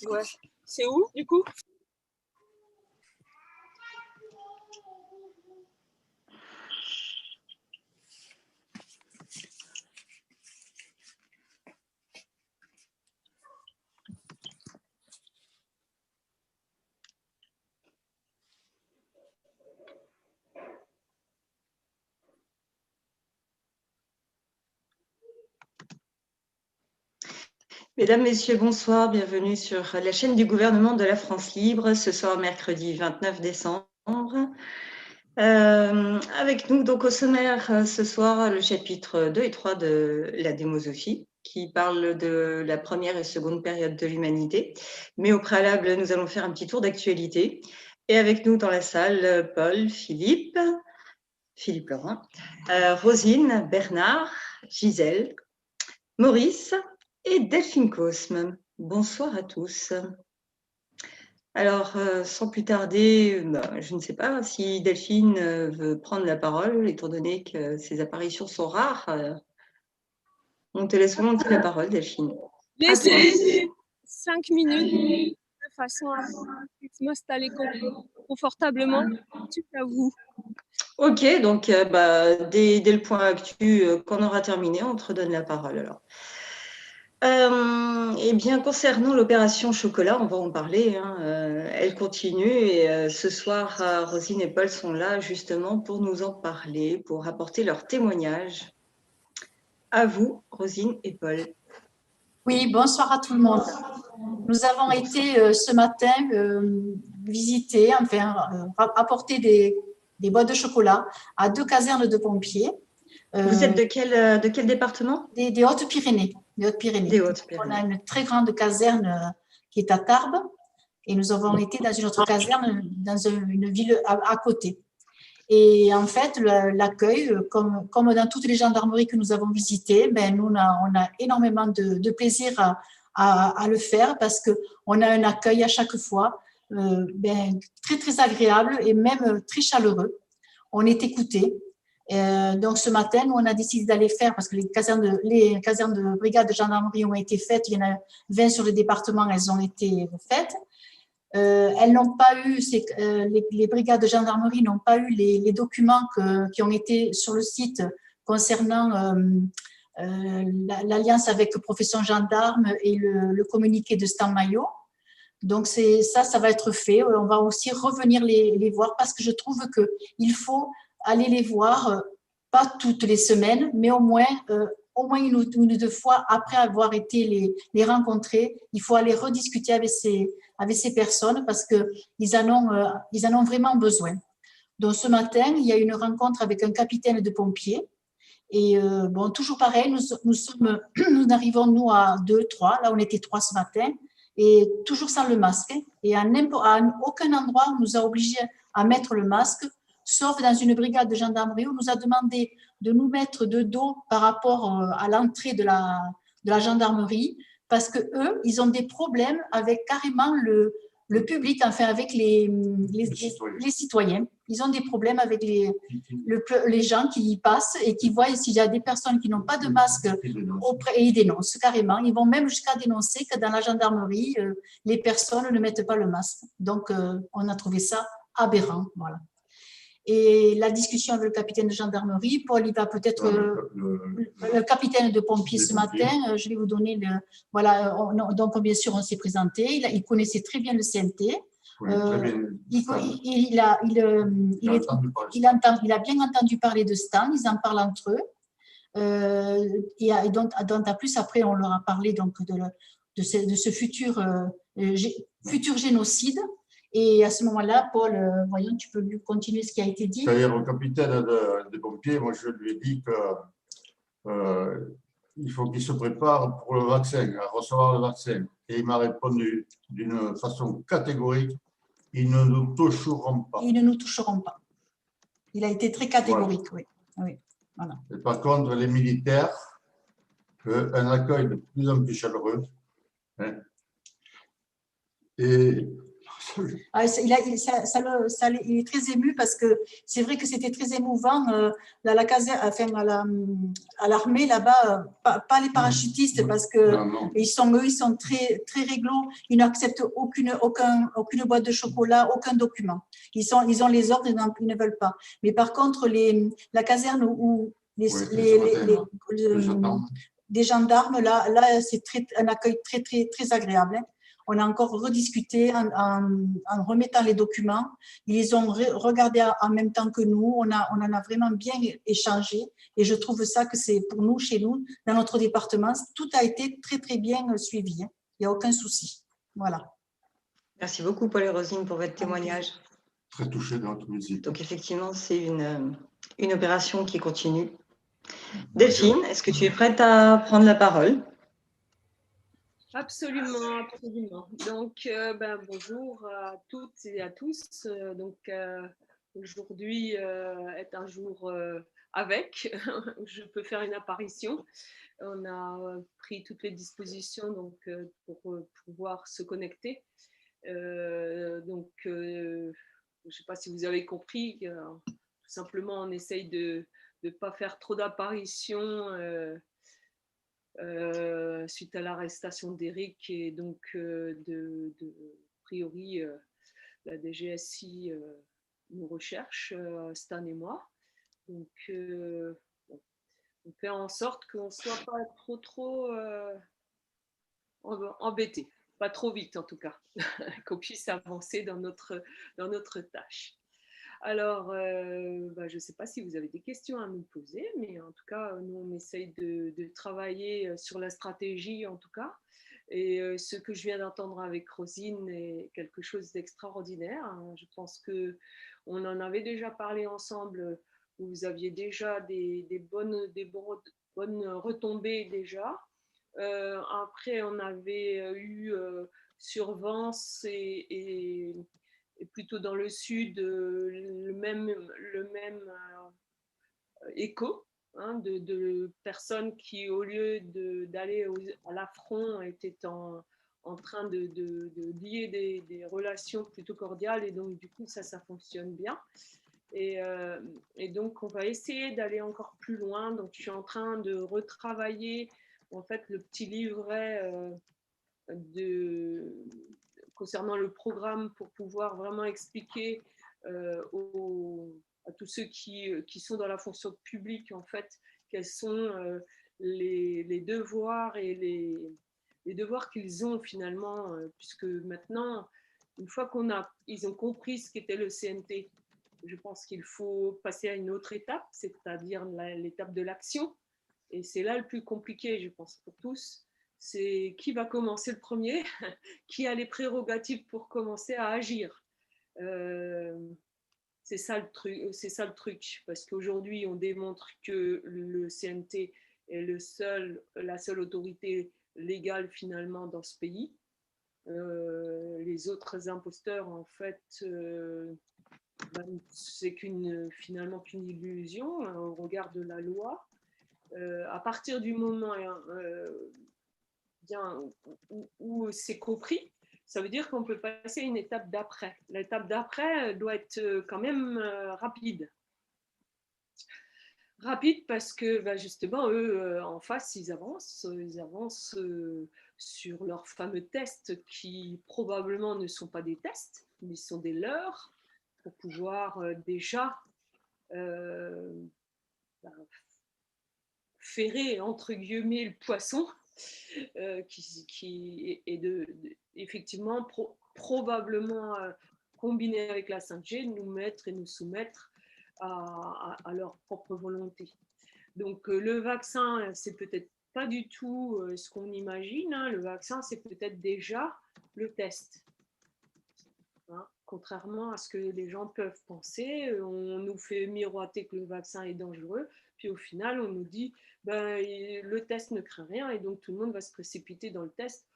Ouais. C'est où, du coup? Mesdames, Messieurs, bonsoir. Bienvenue sur la chaîne du gouvernement de la France libre, ce soir, mercredi 29 décembre. Avec nous, donc, au sommaire, ce soir, le chapitre 2 et 3 de la démosophie, qui parle de la première et seconde période de l'humanité. Mais au préalable, nous allons faire un petit tour d'actualité. Et avec nous dans la salle, Paul, Philippe Laurent, Rosine, Bernard, Gisèle, Maurice et Delphine Cosme. Bonsoir à tous. Alors, sans plus tarder, je ne sais pas si Delphine veut prendre la parole, étant donné que ses apparitions sont rares. On te laisse volontiers la parole, Delphine. Laissez 5 minutes de façon à m'installer confortablement. Ensuite, à vous. Ok, donc dès le point actu qu'on aura terminé, on te redonne la parole alors. Eh bien, concernant l'opération chocolat, on va en parler. Elle continue et ce soir, Rosine et Paul sont là justement pour nous en parler, pour apporter leur témoignage. À vous, Rosine et Paul. Oui, bonsoir à tout le monde. Nous avons été ce matin visiter, enfin, apporter des boîtes de chocolat à 2 casernes de pompiers. Vous êtes de quel département? Des Hautes-Pyrénées. Des Hautes-Pyrénées. On a une très grande caserne qui est à Tarbes et nous avons été dans une autre caserne dans une ville à côté. Et en fait, l'accueil, comme dans toutes les gendarmeries que nous avons visitées, nous, on a énormément de plaisir à le faire parce qu'on a un accueil à chaque fois très, très agréable et même très chaleureux. On est écouté. Donc, ce matin, nous, on a décidé d'aller faire, parce que les casernes de brigade de gendarmerie ont été faites, il y en a 20 sur le département, elles ont été faites. Elles n'ont pas eu, les brigades de gendarmerie n'ont pas eu les documents qui ont été sur le site concernant l'alliance avec Profession Gendarme et le communiqué de Stan Maillot. Donc, ça va être fait. On va aussi revenir les voir parce que je trouve qu'il faut aller les voir, pas toutes les semaines, mais au moins une ou deux fois après avoir été les rencontrer. Il faut aller rediscuter avec ces personnes parce qu'ils en ont vraiment besoin. Donc, ce matin, il y a une rencontre avec un capitaine de pompiers. Et toujours pareil, nous arrivons, nous, à 2, 3. Là, on était 3 ce matin. Et toujours sans le masque. Et à aucun endroit, on nous a obligés à mettre le masque, sauf dans une brigade de gendarmerie où on nous a demandé de nous mettre de dos par rapport à l'entrée de la gendarmerie, parce qu'eux, ils ont des problèmes avec carrément le public, enfin avec les citoyens. Ils ont des problèmes avec les gens qui y passent et qui voient s'il y a des personnes qui n'ont pas de masque et ils dénoncent carrément. Ils vont même jusqu'à dénoncer que dans la gendarmerie, les personnes ne mettent pas le masque. Donc, on a trouvé ça aberrant. Voilà. Et la discussion avec le capitaine de gendarmerie, Paul, il va peut-être… le capitaine de pompiers ce matin, je vais vous donner voilà, donc bien sûr, on s'est présenté. Il connaissait très bien le CNT. Oui, il a bien entendu parler de Stan, ils en parlent entre eux. Et donc, à plus, après, on leur a parlé donc, de ce futur génocide. Et à ce moment-là, Paul, voyons, tu peux lui continuer ce qui a été dit. C'est-à-dire au capitaine des pompiers, moi je lui ai dit qu'il faut qu'il se prépare pour le vaccin, à recevoir le vaccin. Et il m'a répondu d'une façon catégorique, ils ne nous toucheront pas. Ils ne nous toucheront pas. Il a été très catégorique, voilà. Oui. Voilà. Et par contre, les militaires, un accueil de plus en plus chaleureux. Hein, et Il est très ému parce que c'est vrai que c'était très émouvant à la caserne, enfin à l'armée là-bas, pas les parachutistes parce que ils sont très très réglo, ils n'acceptent aucune boîte de chocolat, aucun document. Ils ont les ordres, ils ne veulent pas. Mais par contre la caserne où des gendarmes là c'est un accueil très très très agréable. Hein. On a encore rediscuté en remettant les documents. Ils les ont regardés en même temps que nous. On en a vraiment bien échangé. Et je trouve ça que c'est pour nous, chez nous, dans notre département, tout a été très, très bien suivi. Hein. Il n'y a aucun souci. Voilà. Merci beaucoup, Paul et Roselyne, pour votre témoignage. Très touché dans notre musique. Donc, effectivement, c'est une opération qui continue. Delphine, est-ce que tu es prête à prendre la parole ? Absolument, absolument. Donc, bonjour à toutes et à tous. Aujourd'hui est un jour avec. Je peux faire une apparition. On a pris toutes les dispositions pour pouvoir se connecter. Je ne sais pas si vous avez compris. Tout simplement, on essaye de ne pas faire trop d'apparitions. Suite à l'arrestation d'Éric et donc a priori la DGSI nous recherche, Stan et moi. Donc on fait en sorte qu'on ne soit pas trop embêtés, pas trop vite en tout cas, qu'on puisse avancer dans notre tâche. Alors, je ne sais pas si vous avez des questions à nous poser, mais en tout cas, nous, on essaye de travailler sur la stratégie, en tout cas. Et ce que je viens d'entendre avec Rosine est quelque chose d'extraordinaire. Je pense qu'on en avait déjà parlé ensemble. Vous aviez déjà des bonnes retombées déjà. Après, on avait eu sur Vence et plutôt dans le sud, le même écho de personnes qui, au lieu d'aller à l'affront, étaient en train de lier des relations plutôt cordiales, et donc du coup ça fonctionne bien. Et donc on va essayer d'aller encore plus loin. Donc je suis en train de retravailler en fait le petit livret concernant le programme pour pouvoir vraiment expliquer à tous ceux qui sont dans la fonction publique en fait quels sont les devoirs et les devoirs qu'ils ont finalement, puisque maintenant, une fois ils ont compris ce qu'était le CNT, je pense qu'il faut passer à une autre étape, c'est-à-dire l'étape de l'action. Et c'est là le plus compliqué, je pense, pour tous. C'est qui va commencer le premier, qui a les prérogatives pour commencer à agir. C'est ça le truc, parce qu'aujourd'hui, on démontre que le CNT est la seule autorité légale finalement dans ce pays. Les autres imposteurs, en fait, c'est finalement qu'une illusion au regard de la loi. À partir du moment où c'est compris, ça veut dire qu'on peut passer à une étape d'après. L'étape d'après doit être quand même rapide. Rapide parce que justement, eux, en face, ils avancent sur leurs fameux tests qui probablement ne sont pas des tests, mais sont des leurres pour pouvoir déjà ferrer, entre guillemets, le poisson qui est effectivement probablement combiné avec la 5G, nous mettre et nous soumettre à leur propre volonté. Donc le vaccin, c'est peut-être pas du tout ce qu'on imagine. Le vaccin, c'est peut-être déjà le test. Contrairement à ce que les gens peuvent penser, on nous fait miroiter que le vaccin est dangereux, puis au final, on nous dit le test ne craint rien, et donc tout le monde va se précipiter dans le test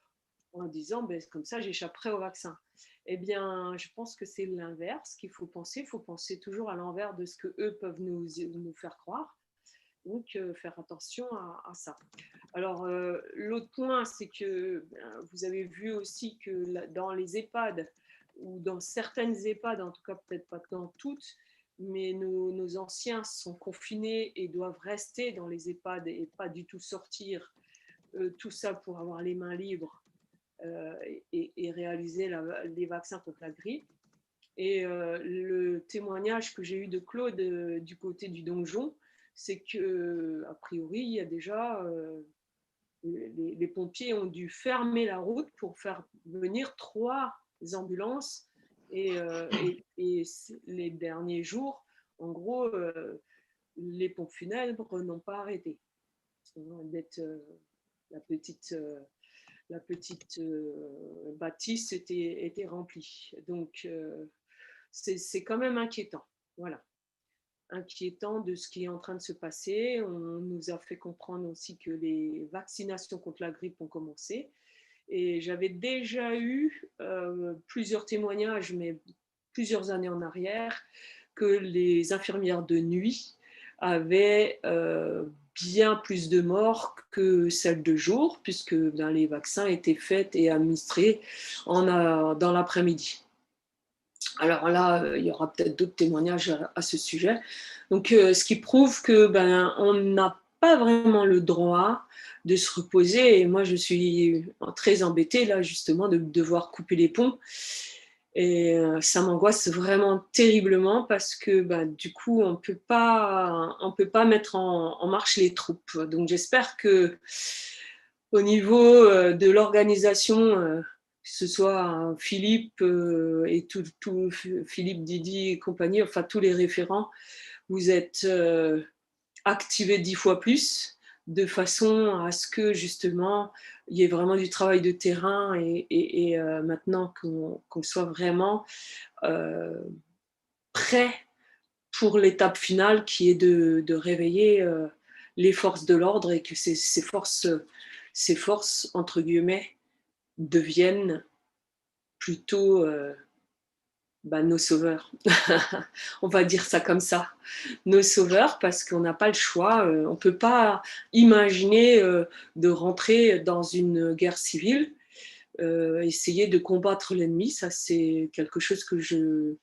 en disant comme ça, j'échapperai au vaccin. Eh bien, je pense que c'est l'inverse qu'il faut penser. Il faut penser toujours à l'envers de ce qu'eux peuvent nous faire croire. Donc, faire attention à ça. Alors, l'autre point, c'est que vous avez vu aussi que dans les EHPAD, ou dans certaines EHPAD, en tout cas peut-être pas dans toutes, mais nos anciens sont confinés et doivent rester dans les EHPAD et pas du tout sortir, tout ça pour avoir les mains libres et réaliser les vaccins contre la grippe. Et le témoignage que j'ai eu de Claude du côté du donjon, c'est que a priori, il y a déjà les pompiers ont dû fermer la route pour faire venir 3 ambulances. Et les derniers jours, en gros, les pompes funèbres n'ont pas arrêté. D'être la petite bâtisse était remplie. Donc, c'est quand même inquiétant. Voilà. Inquiétant de ce qui est en train de se passer. On nous a fait comprendre aussi que les vaccinations contre la grippe ont commencé. Et j'avais déjà eu plusieurs témoignages, mais plusieurs années en arrière, que les infirmières de nuit avaient bien plus de morts que celles de jour, puisque les vaccins étaient faits et administrés dans l'après-midi. Alors là, il y aura peut-être d'autres témoignages à ce sujet. Donc, ce qui prouve que on n'a pas vraiment le droit de se reposer. Et moi, je suis très embêtée là justement de devoir couper les ponts. Et ça m'angoisse vraiment terriblement parce que du coup, on peut pas mettre en marche les troupes. Donc, j'espère que au niveau de l'organisation, que ce soit Philippe et tout Philippe, Didi et compagnie, enfin tous les référents, vous êtes activés 10 fois plus, de façon à ce que justement il y ait vraiment du travail de terrain et maintenant qu'on soit vraiment prêt pour l'étape finale qui est de réveiller les forces de l'ordre et que ces forces entre guillemets deviennent plutôt nos sauveurs. On va dire ça comme ça. Nos sauveurs, parce qu'on n'a pas le choix. On ne peut pas imaginer de rentrer dans une guerre civile, essayer de combattre l'ennemi. Ça, c'est quelque chose que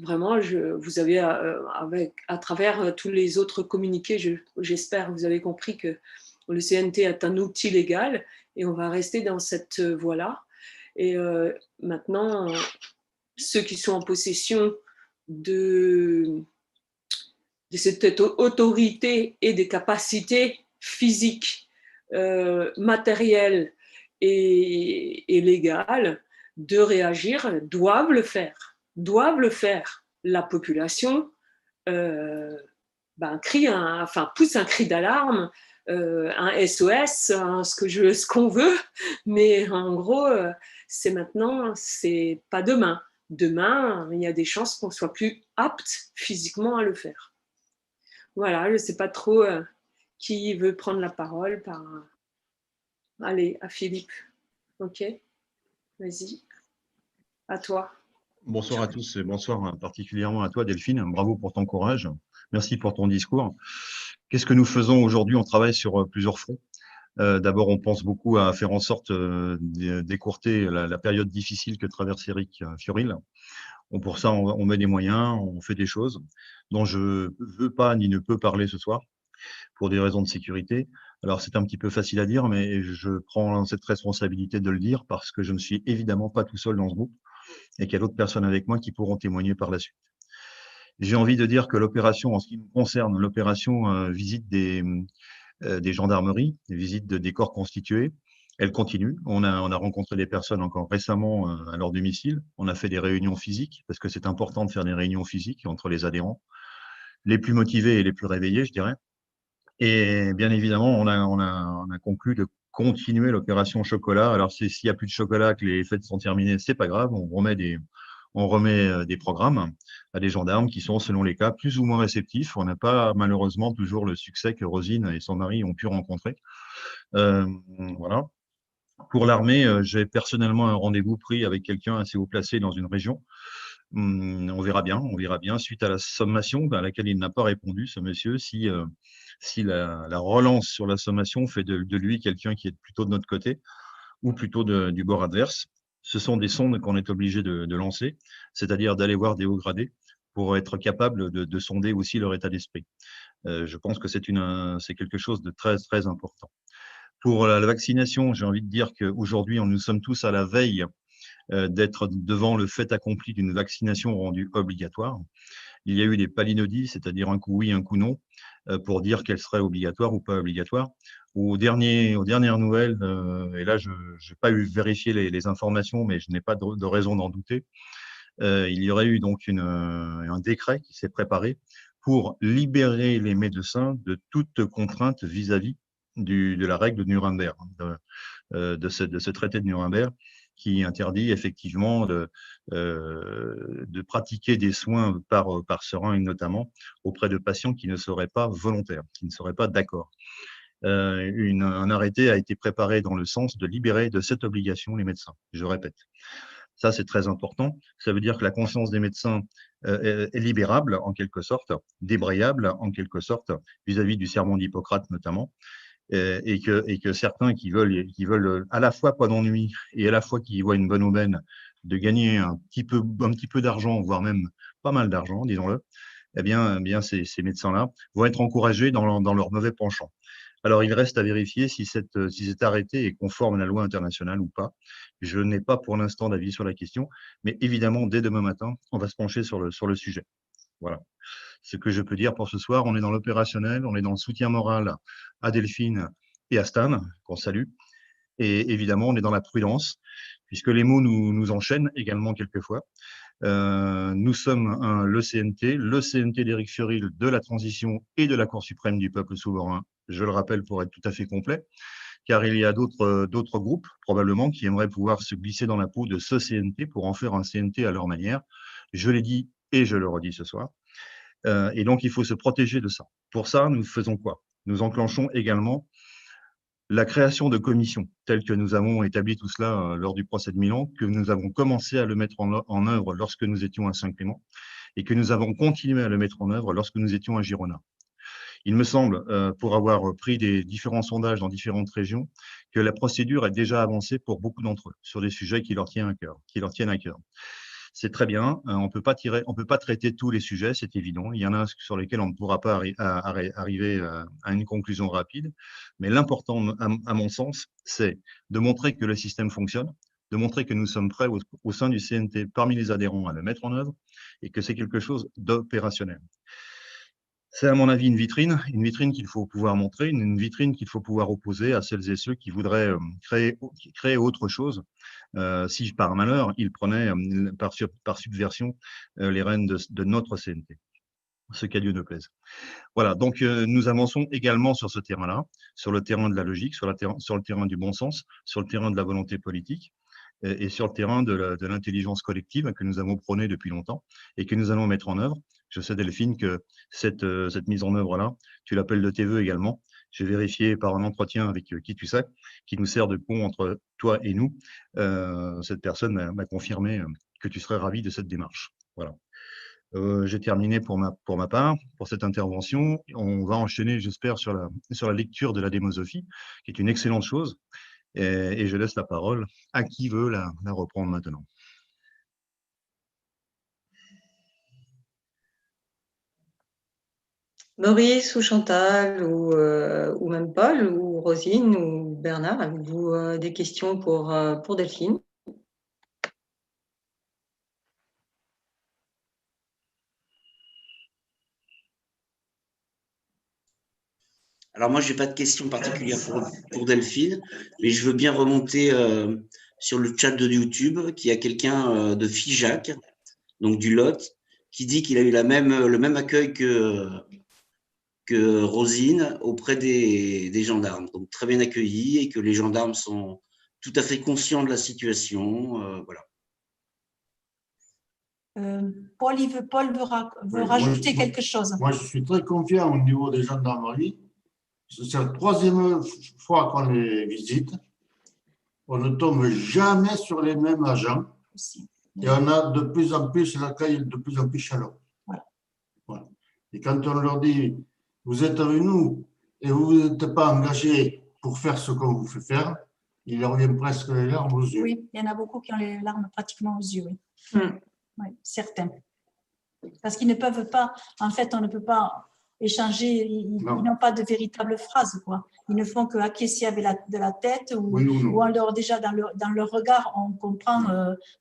vraiment, vous avez, à travers tous les autres communiqués, j'espère, vous avez compris que le CNT est un outil légal et on va rester dans cette voie-là. Et maintenant, ceux qui sont en possession de cette autorité et des capacités physiques, matérielles et légales de réagir doivent le faire. La population pousse un cri d'alarme, un SOS, ce qu'on veut, mais en gros, c'est maintenant, c'est pas demain. Demain, il y a des chances qu'on soit plus apte physiquement à le faire. Voilà, je ne sais pas trop qui veut prendre la parole. Allez, à Philippe. Ok, vas-y, à toi. Bonsoir à tous et bonsoir particulièrement à toi Delphine. Bravo pour ton courage. Merci pour ton discours. Qu'est-ce que nous faisons aujourd'hui? On travaille sur plusieurs fronts. D'abord, on pense beaucoup à faire en sorte d'écourter la période difficile que traverse Éric Fiorile. Pour ça, on met des moyens, on fait des choses dont je ne veux pas ni ne peux parler ce soir pour des raisons de sécurité. Alors, c'est un petit peu facile à dire, mais je prends cette responsabilité de le dire parce que je ne suis évidemment pas tout seul dans ce groupe et qu'il y a d'autres personnes avec moi qui pourront témoigner par la suite. J'ai envie de dire que l'opération, en ce qui me concerne, l'opération visite des gendarmeries, des visites des corps constitués, elle continue. On a rencontré des personnes encore récemment à leur domicile. On a fait des réunions physiques parce que c'est important de faire des réunions physiques entre les adhérents, les plus motivés et les plus réveillés, je dirais. Et bien évidemment, on a conclu de continuer l'opération chocolat. Alors, s'il n'y a plus de chocolat, que les fêtes sont terminées, c'est pas grave. On remet des programmes à des gendarmes qui sont, selon les cas, plus ou moins réceptifs. On n'a pas malheureusement toujours le succès que Rosine et son mari ont pu rencontrer. Voilà. Pour l'armée, j'ai personnellement un rendez-vous pris avec quelqu'un assez haut placé dans une région. On verra bien, suite à la sommation à laquelle il n'a pas répondu, ce monsieur, si la relance sur la sommation fait de lui quelqu'un qui est plutôt de notre côté ou plutôt du bord adverse. Ce sont des sondes qu'on est obligé de lancer, c'est-à-dire d'aller voir des hauts gradés pour être capable de sonder aussi leur état d'esprit. Je pense que c'est quelque chose de très, très important. Pour la vaccination, j'ai envie de dire qu'aujourd'hui, nous sommes tous à la veille d'être devant le fait accompli d'une vaccination rendue obligatoire. Il y a eu des palinodies, c'est-à-dire un coup oui, un coup non, pour dire qu'elle serait obligatoire ou pas obligatoire. Aux dernières nouvelles, et là, je n'ai pas eu vérifié les informations, mais je n'ai pas de raison d'en douter, il y aurait eu donc un décret qui s'est préparé pour libérer les médecins de toute contrainte vis-à-vis de la règle de Nuremberg, de ce traité de Nuremberg, qui interdit effectivement de pratiquer des soins par seringue notamment auprès de patients qui ne seraient pas volontaires, qui ne seraient pas d'accord. Un arrêté a été préparé dans le sens de libérer de cette obligation les médecins, je répète. Ça, c'est très important. Ça veut dire que la conscience des médecins est libérable, en quelque sorte, débrayable, en quelque sorte, vis-à-vis du serment d'Hippocrate notamment, et que certains qui veulent à la fois pas d'ennui et à la fois qui y voient une bonne aubaine de gagner un petit peu d'argent, voire même pas mal d'argent, disons-le, eh bien ces médecins-là vont être encouragés dans leur mauvais penchant. Alors, il reste à vérifier si cet arrêté est conforme à la loi internationale ou pas. Je n'ai pas pour l'instant d'avis sur la question, mais évidemment, dès demain matin, on va se pencher sur le sujet. Voilà. Ce que je peux dire pour ce soir, on est dans l'opérationnel, on est dans le soutien moral à Delphine et à Stan, qu'on salue. Et évidemment, on est dans la prudence, puisque les mots nous enchaînent également quelquefois. Nous sommes le CNT d'Éric Fiorilde de la transition et de la Cour suprême du peuple souverain, je le rappelle pour être tout à fait complet, car il y a d'autres groupes, probablement, qui aimeraient pouvoir se glisser dans la peau de ce CNT pour en faire un CNT à leur manière. Je l'ai dit et je le redis ce soir. Et donc, il faut se protéger de ça. Pour ça, nous faisons quoi? Nous enclenchons également la création de commissions, telles que nous avons établi tout cela lors du procès de Milan, que nous avons commencé à le mettre en œuvre lorsque nous étions à Saint-Clément et que nous avons continué à le mettre en œuvre lorsque nous étions à Girona. Il me semble, pour avoir pris des différents sondages dans différentes régions, que la procédure est déjà avancée pour beaucoup d'entre eux sur des sujets qui leur tiennent à cœur. C'est très bien, on peut pas traiter tous les sujets, c'est évident. Il y en a sur lesquels on ne pourra pas arriver à une conclusion rapide. Mais l'important, à mon sens, c'est de montrer que le système fonctionne, de montrer que nous sommes prêts au sein du CNT, parmi les adhérents, à le mettre en œuvre et que c'est quelque chose d'opérationnel. C'est à mon avis une vitrine qu'il faut pouvoir montrer, une vitrine qu'il faut pouvoir opposer à celles et ceux qui voudraient créer autre chose. Si par malheur, ils prenaient par subversion les rênes de notre CNT, ce qu'à Dieu ne plaise. Voilà, donc nous avançons également sur ce terrain-là, sur le terrain de la logique, sur le terrain du bon sens, sur le terrain de la volonté politique et sur le terrain de l'intelligence collective que nous avons prôné depuis longtemps et que nous allons mettre en œuvre. Je sais, Delphine, que cette mise en œuvre-là, tu l'appelles de tes voeux également. J'ai vérifié par un entretien avec qui tu sais, qui nous sert de pont entre toi et nous. Cette personne m'a confirmé que tu serais ravi de cette démarche. Voilà. J'ai terminé pour ma part, pour cette intervention. On va enchaîner, j'espère, sur la lecture de la démosophie, qui est une excellente chose. Et je laisse la parole à qui veut la reprendre maintenant. Maurice ou Chantal ou même Paul ou Rosine ou Bernard, avez-vous des questions pour Delphine? Alors moi, je n'ai pas de questions particulières pour Delphine, mais je veux bien remonter sur le chat de YouTube qu'il y a quelqu'un de Figeac, donc du Lot, qui dit qu'il a eu le même accueil que Rosine auprès des gendarmes. Donc très bien accueilli et que les gendarmes sont tout à fait conscients de la situation. Voilà. Paul veut rajouter quelque chose. Moi, je suis très confiant au niveau des gendarmeries. C'est la troisième fois qu'on les visite. On ne tombe jamais sur les mêmes agents. Et on a de plus en plus, l'accueil de plus en plus chaleureux. Voilà. Et quand on leur dit, vous êtes avec nous et vous n'êtes pas engagés pour faire ce qu'on vous fait faire, il leur vient presque les larmes aux yeux. Oui, il y en a beaucoup qui ont les larmes pratiquement aux yeux, oui. Oui, certains. Parce qu'ils ne peuvent pas, en fait, on ne peut pas échanger, ils n'ont pas de véritables phrases, quoi. Ils ne font qu'acquiescer avec de la tête ou alors déjà dans leur regard, on comprend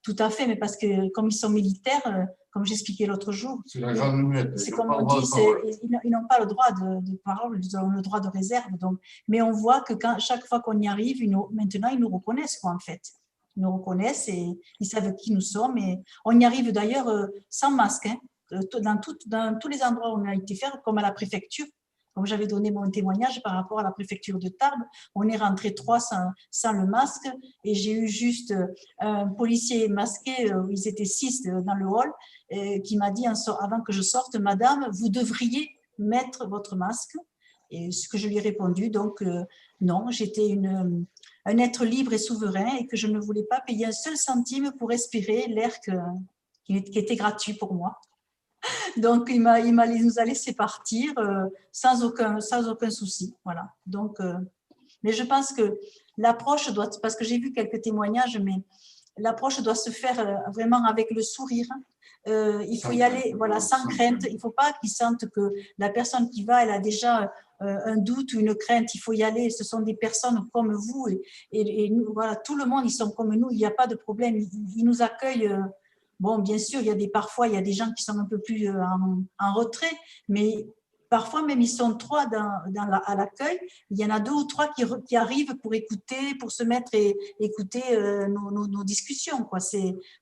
tout à fait, mais parce que comme ils sont militaires, comme j'expliquais l'autre jour, c'est comme on dit, ils n'ont pas le droit de parole, ils ont le droit de réserve. Donc, mais on voit que chaque fois qu'on y arrive, maintenant, ils nous reconnaissent, quoi, en fait. Ils nous reconnaissent et ils savent qui nous sommes. Et on y arrive d'ailleurs sans masque, hein. Dans tous les endroits où on a été faire, comme à la préfecture, comme j'avais donné mon témoignage par rapport à la préfecture de Tarbes, on est rentré 3 sans le masque et j'ai eu juste un policier masqué, ils étaient 6 dans le hall, qui m'a dit avant que je sorte, Madame, vous devriez mettre votre masque. Et ce que je lui ai répondu, donc non, j'étais un être libre et souverain et que je ne voulais pas payer un seul centime pour respirer l'air qui était gratuit pour moi. Donc, il nous a laissé partir sans aucun souci. Voilà. Donc, mais je pense que l'approche doit, parce que j'ai vu quelques témoignages, mais l'approche doit se faire vraiment avec le sourire. Il faut y aller, voilà, sans crainte. Il ne faut pas qu'ils sentent que la personne qui va, elle a déjà un doute ou une crainte. Il faut y aller. Ce sont des personnes comme vous et nous, voilà, tout le monde, ils sont comme nous. Il n'y a pas de problème. Ils nous accueillent. Bon, bien sûr, parfois, il y a des gens qui sont un peu plus en retrait, mais parfois même, ils sont 3 à l'accueil. Il y en a 2 ou 3 qui arrivent pour écouter, pour se mettre et écouter nos discussions, quoi.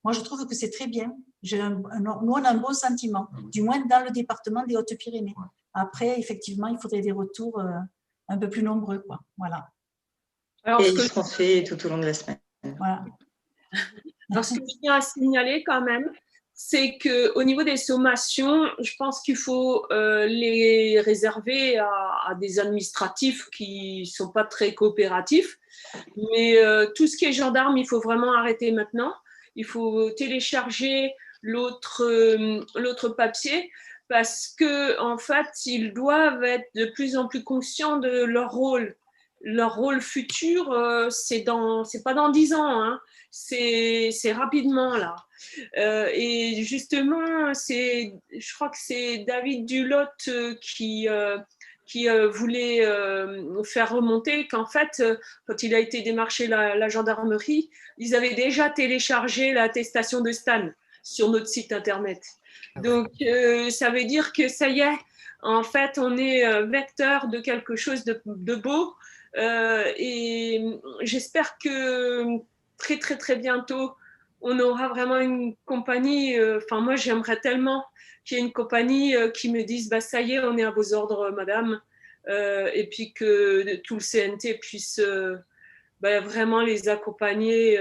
Moi, je trouve que c'est très bien. Nous, on a un bon sentiment, du moins dans le département des Hautes-Pyrénées. Après, effectivement, il faudrait des retours un peu plus nombreux, quoi. Voilà. Alors, et ils seront faits tout au long de la semaine. Voilà. Alors, ce que je tiens à signaler quand même, c'est qu'au niveau des sommations, je pense qu'il faut les réserver à des administratifs qui ne sont pas très coopératifs. Mais tout ce qui est gendarme, il faut vraiment arrêter maintenant. Il faut télécharger l'autre papier parce qu'en fait, ils doivent être de plus en plus conscients de leur rôle. Leur rôle futur, c'est pas dans 10 ans, hein. C'est rapidement là. Et justement, je crois que c'est David Dulotte qui voulait faire remonter qu'en fait, quand il a été démarché la gendarmerie, ils avaient déjà téléchargé l'attestation de Stan sur notre site internet. Donc, ça veut dire que ça y est, en fait, on est vecteur de quelque chose de beau. Et j'espère que très, très, très bientôt, on aura vraiment une compagnie. Enfin, moi, j'aimerais tellement qu'il y ait une compagnie qui me dise bah, ça y est, on est à vos ordres, madame. Et puis que tout le CNT puisse vraiment les accompagner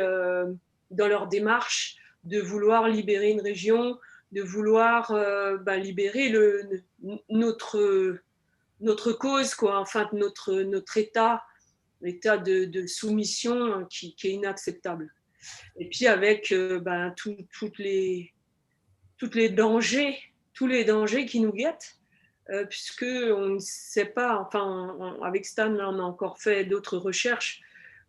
dans leur démarche de vouloir libérer une région, de vouloir libérer notre cause, quoi, enfin, notre état de soumission qui est inacceptable. Et puis avec tous les dangers qui nous guettent, puisque on ne sait pas, enfin, avec Stan, là, on a encore fait d'autres recherches.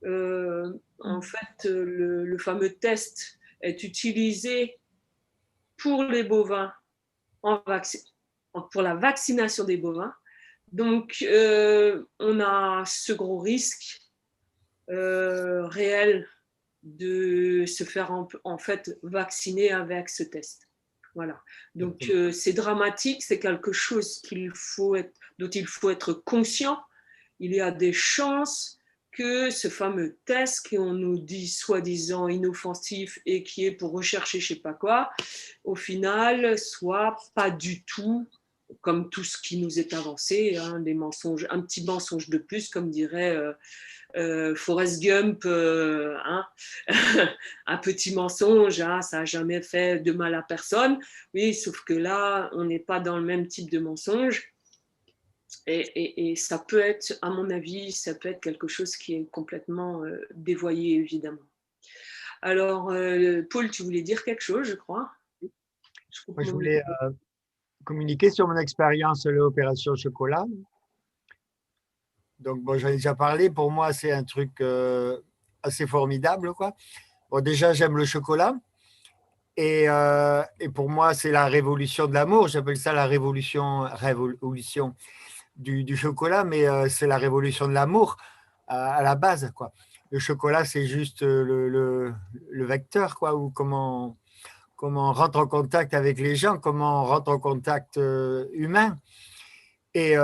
En fait, le fameux test est utilisé pour les bovins, pour la vaccination des bovins. Donc, on a ce gros risque réel de se faire en fait vacciner avec ce test. Voilà. Donc, c'est dramatique, c'est quelque chose dont il faut être conscient. Il y a des chances que ce fameux test qu'on nous dit soi-disant inoffensif et qui est pour rechercher je ne sais pas quoi, au final, soit pas du tout comme tout ce qui nous est avancé, hein, des mensonges, un petit mensonge de plus, comme dirait Forrest Gump, hein, un petit mensonge, hein, ça n'a jamais fait de mal à personne. Oui, sauf que là, on n'est pas dans le même type de mensonge. Et ça peut être, à mon avis, ça peut être quelque chose qui est complètement dévoyé, évidemment. Alors, Paul, tu voulais dire quelque chose, je crois. Je voulais communiquer sur mon expérience de l'opération chocolat. Donc, bon, j'en ai déjà parlé. Pour moi, c'est un truc assez formidable, quoi. Bon, déjà, j'aime le chocolat. Et pour moi, c'est la révolution de l'amour. J'appelle ça la révolution du chocolat, mais c'est la révolution de l'amour à la base, quoi. Le chocolat, c'est juste le vecteur, quoi, ou comment on rentre en contact avec les gens, comment on rentre en contact humain. Et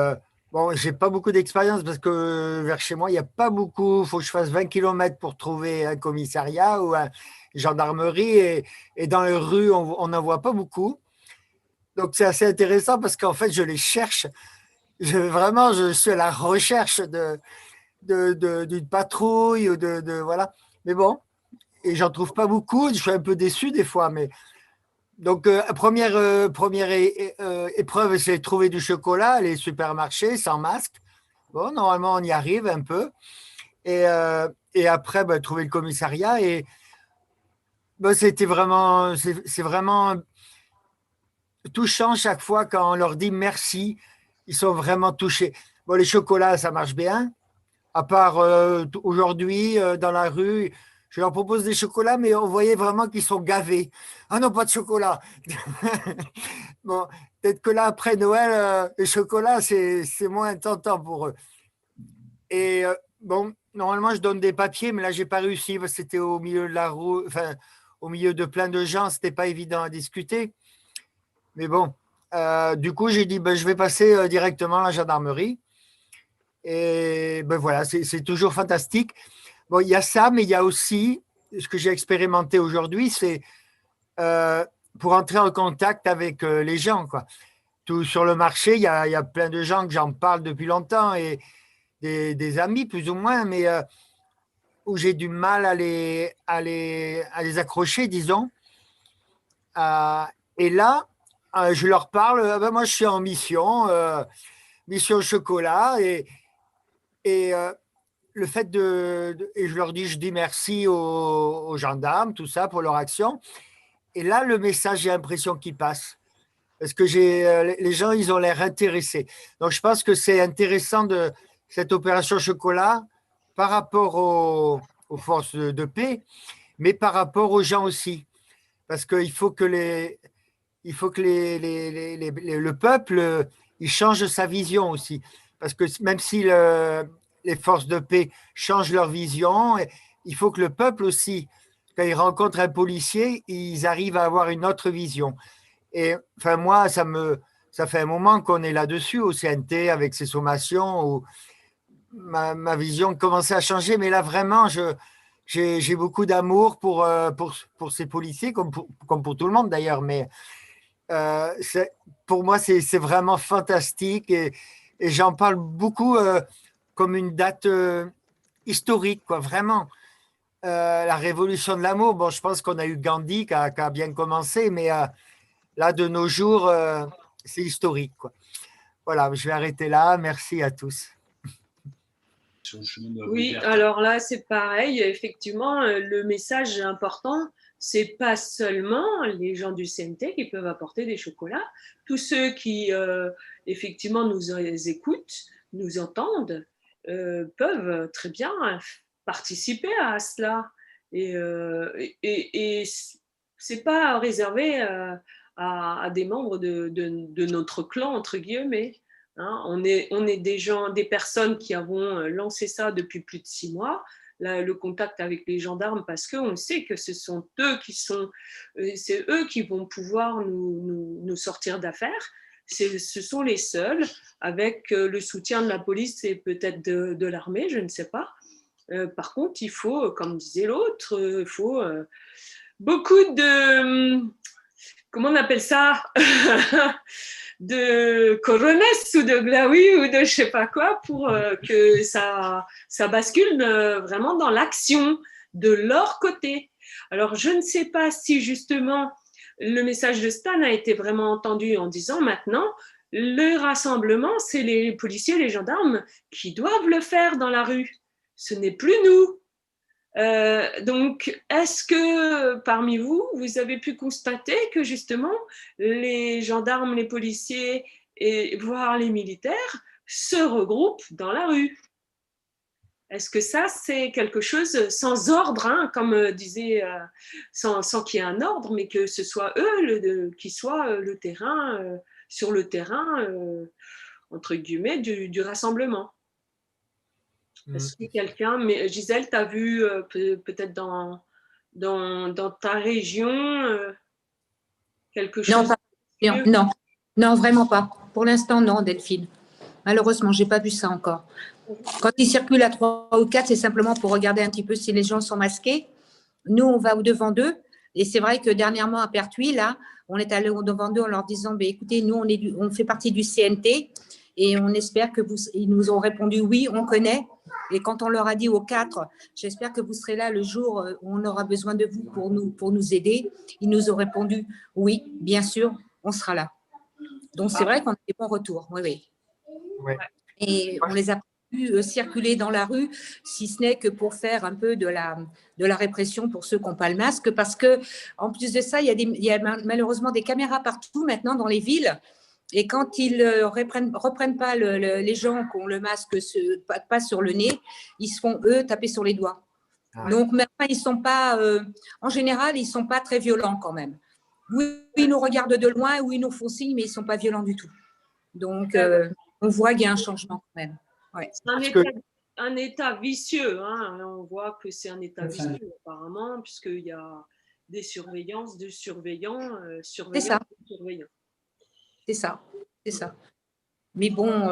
bon, j'ai pas beaucoup d'expérience parce que vers chez moi, il n'y a pas beaucoup. Il faut que je fasse 20 km pour trouver un commissariat ou une gendarmerie. Et dans les rues, on n'en voit pas beaucoup. Donc, c'est assez intéressant parce qu'en fait, je les cherche. Vraiment, je suis à la recherche d'une patrouille ou voilà. Mais bon, et j'en trouve pas beaucoup. Je suis un peu déçu des fois, mais donc première épreuve, c'est trouver du chocolat, les supermarchés sans masque. Bon, normalement on y arrive un peu. Et après, trouver le commissariat. Et c'était vraiment, c'est vraiment touchant chaque fois quand on leur dit merci. Ils sont vraiment touchés. Bon, les chocolats, ça marche bien. À part aujourd'hui, dans la rue, je leur propose des chocolats, mais on voyait vraiment qu'ils sont gavés. Ah non, pas de chocolat. Bon, peut-être que là, après Noël, les chocolats, c'est moins tentant pour eux. Et bon, normalement, je donne des papiers, mais là, je n'ai pas réussi parce que c'était au milieu de la roue, enfin, au milieu de plein de gens, ce n'était pas évident à discuter. Mais bon, du coup, j'ai dit, je vais passer directement à la gendarmerie. Et voilà, c'est toujours fantastique. Bon, il y a ça, mais il y a aussi ce que j'ai expérimenté aujourd'hui, c'est pour entrer en contact avec les gens, quoi. Tout sur le marché, il y a plein de gens que j'en parle depuis longtemps et des amis plus ou moins, mais où j'ai du mal à les accrocher, disons. Et là, je leur parle, moi je suis en mission, mission chocolat, et le fait et je leur dis merci aux gendarmes, tout ça, pour leur action. Et là, le message, j'ai l'impression qu'il passe. Parce que les gens, ils ont l'air intéressés. Donc, je pense que c'est intéressant cette opération chocolat par rapport aux forces de paix, mais par rapport aux gens aussi. Parce qu'il faut que le peuple, il change sa vision aussi. Parce que même si les forces de paix changent leur vision, il faut que le peuple aussi, quand ils rencontrent un policier, ils arrivent à avoir une autre vision. Et enfin, moi, ça fait un moment qu'on est là-dessus au CNT avec ces sommations où ma vision commençait à changer. Mais là, vraiment, j'ai beaucoup d'amour pour ces policiers, comme pour tout le monde d'ailleurs. Mais pour moi, c'est vraiment fantastique et j'en parle beaucoup comme une date historique, quoi, vraiment. La révolution de l'amour, bon, je pense qu'on a eu Gandhi qui a bien commencé, mais là, de nos jours, c'est historique, quoi. Voilà, je vais arrêter là. Merci à tous. Oui, alors là, c'est pareil. Effectivement, le message important, c'est pas seulement les gens du CNT qui peuvent apporter des chocolats. Tous ceux qui, effectivement, nous écoutent, nous entendent, peuvent très bien participer à cela. Et c'est pas réservé à des membres de notre clan, entre guillemets. Hein, on est des personnes qui avons lancé ça depuis plus de 6 mois, le contact avec les gendarmes, parce qu'on sait que ce sont eux c'est eux qui vont pouvoir nous sortir d'affaires. Ce sont les seuls, avec le soutien de la police et peut-être de l'armée, je ne sais pas. Par contre, il faut, comme disait l'autre, il faut beaucoup de... Comment on appelle ça de coronesse ou de glaoui ou de je sais pas quoi pour que ça bascule vraiment dans l'action de leur côté. Alors, je ne sais pas si justement le message de Stan a été vraiment entendu en disant maintenant, le rassemblement, c'est les policiers, les gendarmes qui doivent le faire dans la rue. Ce n'est plus nous. Donc, est-ce que parmi vous, vous avez pu constater que justement les gendarmes, les policiers et voire les militaires se regroupent dans la rue? Est-ce que ça, c'est quelque chose sans ordre, hein, comme disait, sans qu'il y ait un ordre, mais que ce soit eux qui soient le terrain, sur le terrain, entre guillemets, du rassemblement? Est-ce que quelqu'un, mais Gisèle, tu as vu peut-être dans ta région quelque chose? Non, non, vraiment pas. Pour l'instant, non, Delphine. Malheureusement, je n'ai pas vu ça encore. Quand ils circulent à 3 ou 4, c'est simplement pour regarder un petit peu si les gens sont masqués. Nous, on va au-devant d'eux. Et c'est vrai que dernièrement, à Pertuis, là, on est allé au-devant d'eux en leur disant, écoutez, nous, on fait partie du CNT et on espère que ils nous ont répondu, oui, on connaît. Et quand on leur a dit aux 4, j'espère que vous serez là le jour où on aura besoin de vous pour nous aider, ils nous ont répondu, oui, bien sûr, on sera là. Donc, c'est vrai qu'on a des bons retours. Oui, oui. Ouais. Et on les a pu circuler dans la rue, si ce n'est que pour faire un peu de la répression pour ceux qui n'ont pas le masque, parce que en plus de ça, il y a malheureusement des caméras partout maintenant dans les villes. Et quand ils reprennent pas les gens qui ont le masque pas sur le nez, ils se font, eux, taper sur les doigts. Ah. Donc, maintenant, ils sont pas, en général, ils ne sont pas très violents quand même. Oui, ils nous regardent de loin, ou ils nous font signe, mais ils ne sont pas violents du tout. Donc, on voit qu'il y a un changement quand même. Ouais. C'est un état vicieux. Hein. On voit que c'est un état vicieux apparemment, puisqu'il y a des surveillances de surveillants, surveillants de surveillants. C'est ça, c'est ça. Mais bon,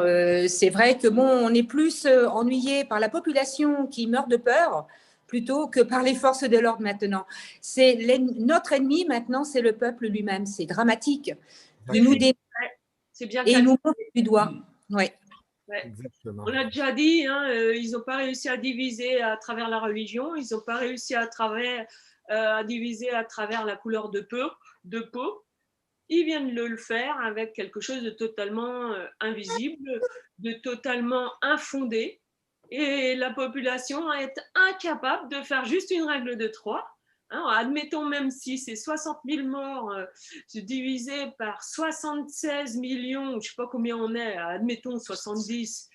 c'est vrai que bon, on est plus ennuyé par la population qui meurt de peur plutôt que par les forces de l'ordre maintenant. Notre ennemi maintenant, c'est le peuple lui-même. C'est dramatique. Il nous c'est bien et il nous montre du doigt. Ouais. Ouais. On l'a déjà dit, hein, ils n'ont pas réussi à diviser à travers la religion, ils n'ont pas réussi à diviser à travers la couleur de peau. Ils viennent de le faire avec quelque chose de totalement invisible, de totalement infondé. Et la population est incapable de faire juste une règle de 3. Hein, admettons même si c'est 60 000 morts divisé par 76 millions, je ne sais pas combien on est, admettons 70,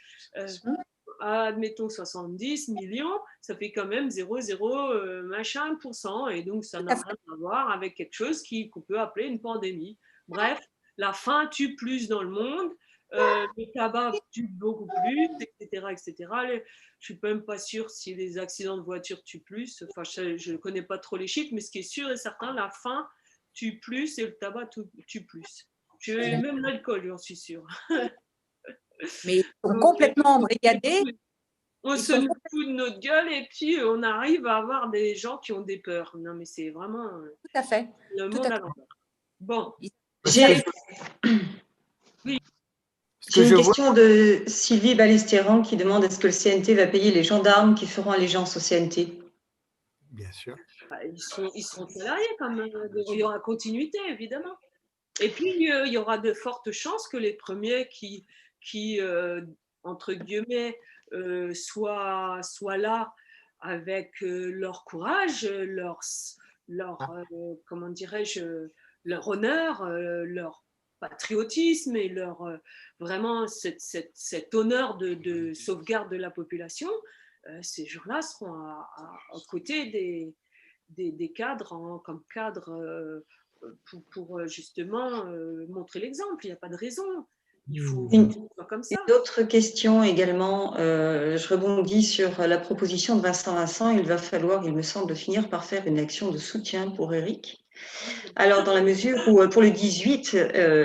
admettons 70 millions, ça fait quand même 0,0 machin %, et donc ça n'a rien à voir avec quelque chose qu'on peut appeler une pandémie. Bref, la faim tue plus dans le monde, le tabac tue beaucoup plus, etc. etc. Je ne suis même pas sûre si les accidents de voiture tuent plus. Enfin, je ne connais pas trop les chiffres, mais ce qui est sûr et certain, la faim tue plus et le tabac tue plus. Même l'alcool, j'en suis sûre. Mais ils sont complètement embrigadés. On se fout de notre gueule et puis on arrive à avoir des gens qui ont des peurs. Non, mais c'est vraiment tout à fait. Le monde à l'envers. Bon. J'ai une question de Sylvie Balestéran qui demande est-ce que le CNT va payer les gendarmes qui feront allégeance au CNT? Bien sûr. Ils seront salariés quand même. Il y aura continuité, évidemment. Et puis, il y aura de fortes chances que les premiers qui entre guillemets, soient là avec leur courage, comment dirais-je, leur honneur, leur patriotisme et vraiment cet honneur de sauvegarde de la population, ces gens-là seront à côté des cadres, comme cadres pour justement montrer l'exemple. Il n'y a pas de raison. Il faut que ce soit comme ça. Une autre question également, je rebondis sur la proposition de Vincent. Il va falloir, il me semble, finir par faire une action de soutien pour Eric. Alors, dans la mesure où, pour le 18,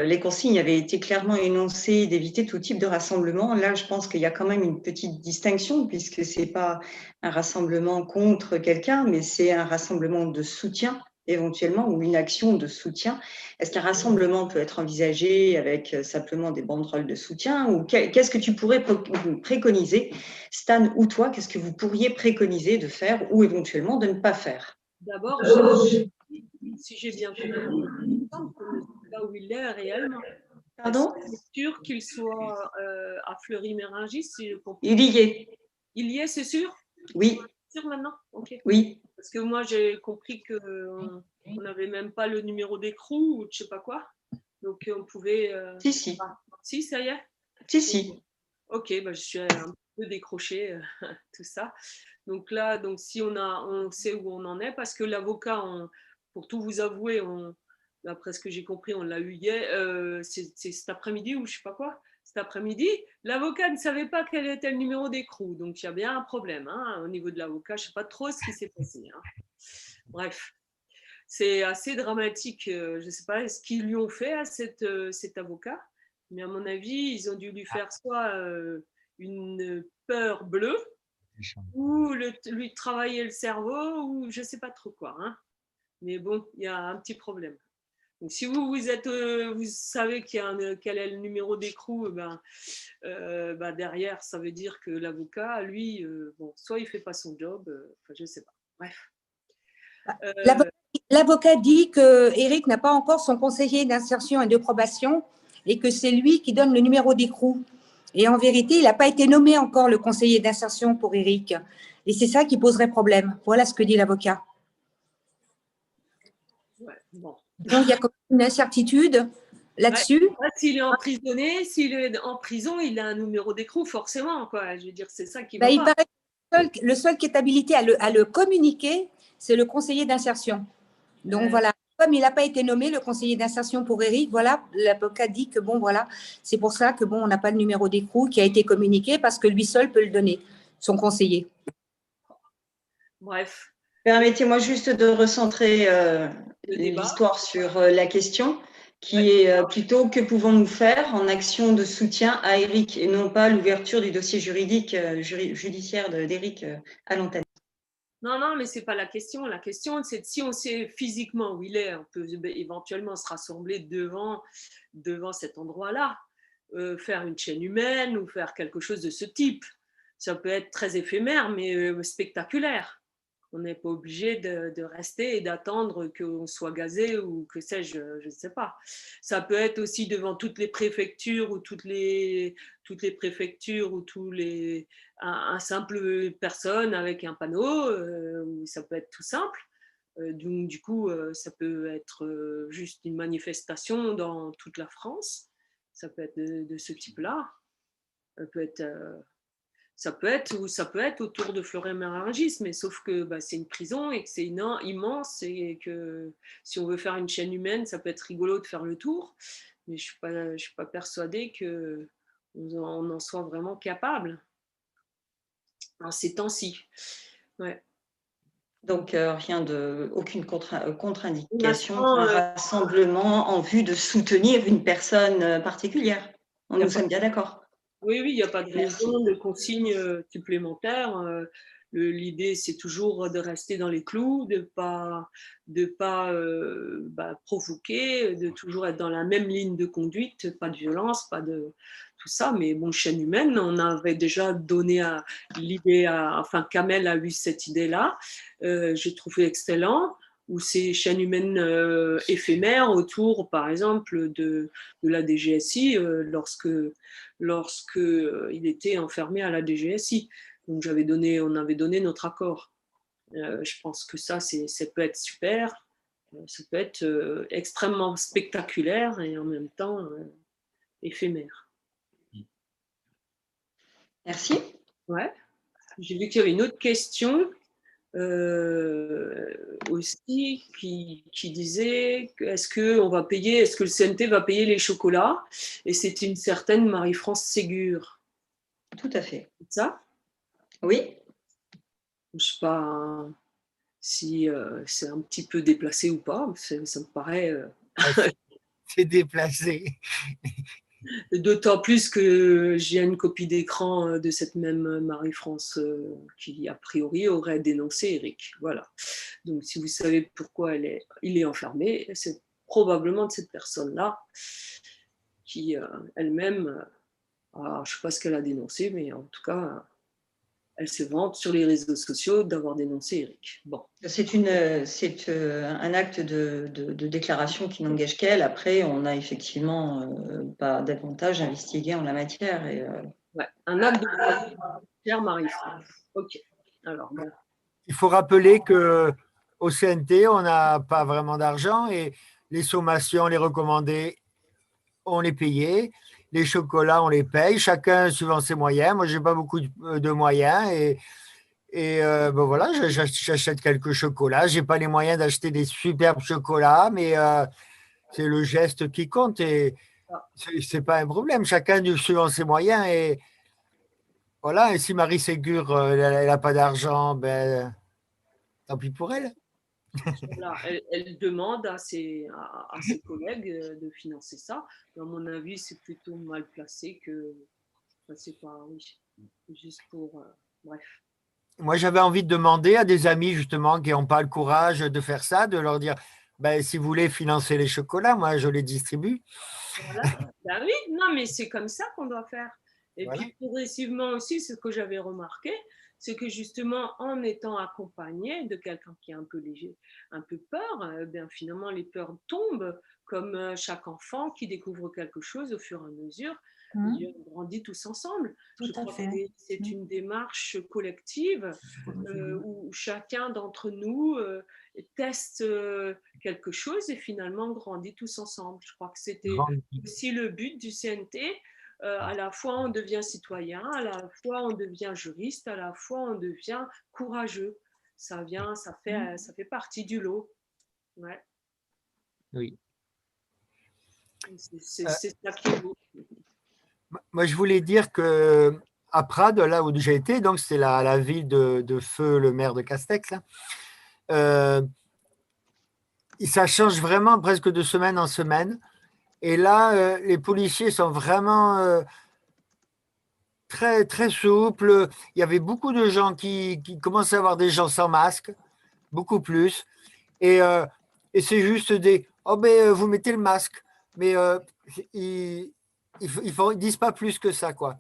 les consignes avaient été clairement énoncées d'éviter tout type de rassemblement, là, je pense qu'il y a quand même une petite distinction, puisque ce n'est pas un rassemblement contre quelqu'un, mais c'est un rassemblement de soutien, éventuellement, ou une action de soutien. Est-ce qu'un rassemblement peut être envisagé avec simplement des banderoles de soutien, ou qu'est-ce que tu pourrais préconiser, Stan ou toi, qu'est-ce que vous pourriez préconiser de faire ou éventuellement de ne pas faire? D'abord, si j'ai bien compris, là où il est réellement. Pardon? C'est sûr qu'il soit à Fleury-Méringis, si je comprends. Il y est. Il y est, c'est sûr? Oui. C'est sûr maintenant? Ok. Oui. Parce que moi, j'ai compris qu'on n'avait même pas le numéro d'écrou ou je sais pas quoi. Donc, on pouvait… Si. Si, ça y est? Si. Ok, bah, je suis un peut décrocher tout ça. Donc là, donc si on sait où on en est, parce que l'avocat, pour tout vous avouer, d'après ce que j'ai compris, on l'a eu hier, c'est cet après-midi ou je sais pas quoi. Cet après-midi, l'avocat ne savait pas quel était le numéro d'écrou. Donc il y a bien un problème au niveau de l'avocat. Je ne sais pas trop ce qui s'est passé. Bref, c'est assez dramatique. Je ne sais pas ce qu'ils lui ont fait à cet avocat, mais à mon avis, ils ont dû lui faire soit une peur bleue, ou lui travailler le cerveau, ou je ne sais pas trop quoi. Mais bon, il y a un petit problème. Donc, si vous savez quel est le numéro d'écrou, derrière, ça veut dire que l'avocat, lui, soit il ne fait pas son job, je ne sais pas. Bref. L'avocat dit que Eric n'a pas encore son conseiller d'insertion et de probation et que c'est lui qui donne le numéro d'écrou. Et en vérité, il n'a pas été nommé encore le conseiller d'insertion pour Eric. Et c'est ça qui poserait problème. Voilà ce que dit l'avocat. Ouais, bon. Donc, il y a comme une incertitude là-dessus. Ouais, s'il est emprisonné, s'il est en prison, il a un numéro d'écrou, forcément. Quoi. Je veux dire, c'est ça qui va Il pas. paraît que le seul qui est habilité à le communiquer, c'est le conseiller d'insertion. Donc, voilà. Comme il n'a pas été nommé, le conseiller d'insertion pour Eric, voilà, l'avocat dit que, voilà, c'est pour ça que, on n'a pas le numéro d'écrou qui a été communiqué parce que lui seul peut le donner, son conseiller. Bref. Permettez-moi juste de recentrer l'histoire sur la question qui est plutôt que pouvons-nous faire en action de soutien à Eric et non pas l'ouverture du dossier judiciaire d'Eric à l'antenne. Non, mais ce n'est pas la question. La question, c'est si on sait physiquement où il est, on peut éventuellement se rassembler devant cet endroit-là, faire une chaîne humaine ou faire quelque chose de ce type. Ça peut être très éphémère, mais spectaculaire. On n'est pas obligé de rester et d'attendre qu'on soit gazé ou que sais-je, je ne sais pas. Ça peut être aussi devant toutes les préfectures ou toutes les préfectures ou un simple personne avec un panneau, ça peut être tout simple. Donc, du coup, ça peut être juste une manifestation dans toute la France. Ça peut être de ce type-là. Ça peut être autour de Fleury-Mérogis, mais sauf que c'est une prison et que c'est immense et que si on veut faire une chaîne humaine, ça peut être rigolo de faire le tour, mais je ne suis pas persuadée qu'on en soit vraiment capable en ces temps-ci. Ouais. Donc, aucune contre-indication pour un rassemblement en vue de soutenir une personne particulière. Nous sommes bien d'accord. Oui, il n'y a pas de raison de consigne supplémentaire. L'idée, c'est toujours de rester dans les clous, de pas provoquer, de toujours être dans la même ligne de conduite, pas de violence, pas de tout ça. Mais bon, chaîne humaine, on avait déjà donné l'idée, Kamel a eu cette idée-là. J'ai trouvé excellent. Ou ces chaînes humaines éphémères autour, par exemple, de la DGSI lorsque il était enfermé à la DGSI. Donc on avait donné notre accord. Je pense que ça peut être super, ça peut être extrêmement spectaculaire et en même temps éphémère. Merci. Ouais. J'ai vu qu'il y avait une autre question. Aussi qui disait est-ce que le CNT va payer les chocolats, et c'était une certaine Marie-France Ségur. Tout à fait. C'est ça? Oui. Je ne sais pas si c'est un petit peu déplacé ou pas, ça me paraît c'est déplacé. D'autant plus que j'ai une copie d'écran de cette même Marie-France qui, a priori, aurait dénoncé Eric. Voilà. Donc, si vous savez pourquoi il est enfermé, c'est probablement de cette personne-là qui, elle-même, je ne sais pas ce qu'elle a dénoncé, mais en tout cas, elle se vante sur les réseaux sociaux d'avoir dénoncé Eric. Bon. C'est un acte de déclaration qui n'engage qu'elle. Après, on n'a effectivement pas davantage investigué en la matière. Ouais, un acte de déclaration, Marie-France. Ok. Alors, bon. Il faut rappeler qu'au CNT, on n'a pas vraiment d'argent et les sommations, les recommandés, on les payait. les chocolats, on les paye, chacun suivant ses moyens. Moi, je n'ai pas beaucoup de moyens ben voilà, j'achète quelques chocolats. Je n'ai pas les moyens d'acheter des superbes chocolats, mais c'est le geste qui compte et ce n'est pas un problème. Chacun suivant ses moyens et voilà. Et si Marie Ségur, elle n'a pas d'argent, ben tant pis pour elle. Voilà, elle demande à ses collègues de financer ça. Mais à mon avis, c'est plutôt mal placé que. Enfin, c'est pas. Oui, juste pour. Bref. Moi, j'avais envie de demander à des amis justement qui n'ont pas le courage de faire ça, de leur dire ben, si vous voulez financer les chocolats, moi, je les distribue. Voilà. Ben oui, non, mais c'est comme ça qu'on doit faire. Et Voilà. puis progressivement aussi, ce que j'avais remarqué, c'est que justement, en étant accompagné de quelqu'un qui est un peu léger, un peu peur, bien finalement, les peurs tombent comme chaque enfant qui découvre quelque chose au fur et à mesure. On grandit tous ensemble. Tout Je à crois fait. que c'est une démarche collective où chacun d'entre nous teste quelque chose et finalement grandit tous ensemble. Je crois que c'était aussi le but du CNT. À la fois on devient citoyen, à la fois on devient juriste, à la fois on devient courageux. Ça fait partie du lot. Ouais. Oui. C'est ça qui est beau. Moi, je voulais dire que à Prades, là où j'ai été, donc c'est la ville de feu le maire de Castex, là, ça change vraiment presque de semaine en semaine. Et là, les policiers sont vraiment très, très souples. Il y avait beaucoup de gens qui commençaient à avoir des gens sans masque, beaucoup plus. Et c'est juste des « Oh, ben, vous mettez le masque ». Mais ils ne disent pas plus que ça, quoi.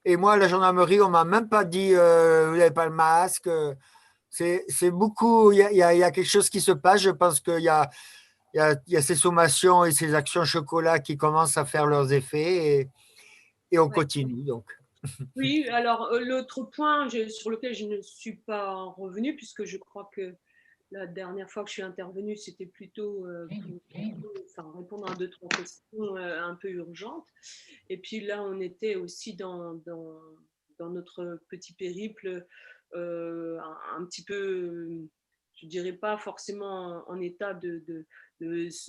Et moi, à la gendarmerie, on ne m'a même pas dit vous n'avez pas le masque. C'est beaucoup, il y a quelque chose qui se passe. Je pense qu'il y a ces sommations et ces actions chocolat qui commencent à faire leurs effets et on continue. Donc. Oui, alors l'autre point sur lequel je ne suis pas revenue, puisque je crois que la dernière fois que je suis intervenue, c'était plutôt pour répondre à 2-3 questions un peu urgentes. Et puis là, on était aussi dans notre petit périple un petit peu, je dirais pas forcément en état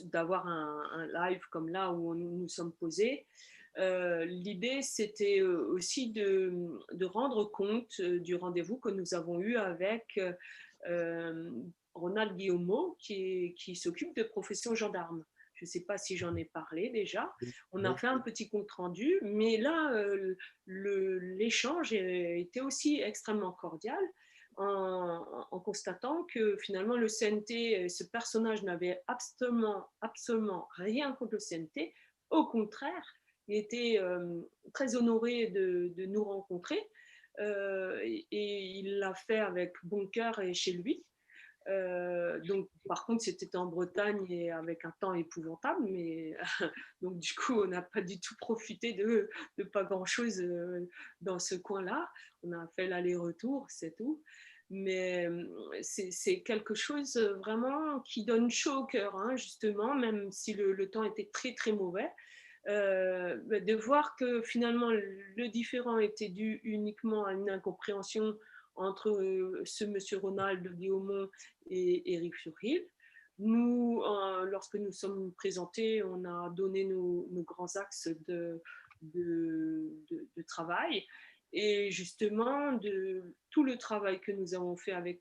d'avoir un live comme là où nous sommes posés. L'idée, c'était aussi de rendre compte du rendez-vous que nous avons eu avec Ronald Guillaumeau, qui s'occupe de profession gendarme. Je ne sais pas si j'en ai parlé déjà. On a fait un petit compte-rendu, mais là, l'échange était aussi extrêmement cordial en constatant que finalement le CNT, ce personnage n'avait absolument rien contre le CNT. Au contraire, il était très honoré de nous rencontrer et il l'a fait avec bon cœur et chez lui. Donc, par contre, c'était en Bretagne et avec un temps épouvantable, mais donc du coup, on n'a pas du tout profité de pas grand-chose dans ce coin-là. On a fait l'aller-retour, c'est tout. Mais c'est quelque chose vraiment qui donne chaud au cœur, hein, justement, même si le temps était très très mauvais. De voir que finalement le différend était dû uniquement à une incompréhension entre ce monsieur Ronald Guillaumont et Éric Furil. Nous, lorsque nous sommes présentés, on a donné nos grands axes de travail et justement de tout le travail que nous avons fait avec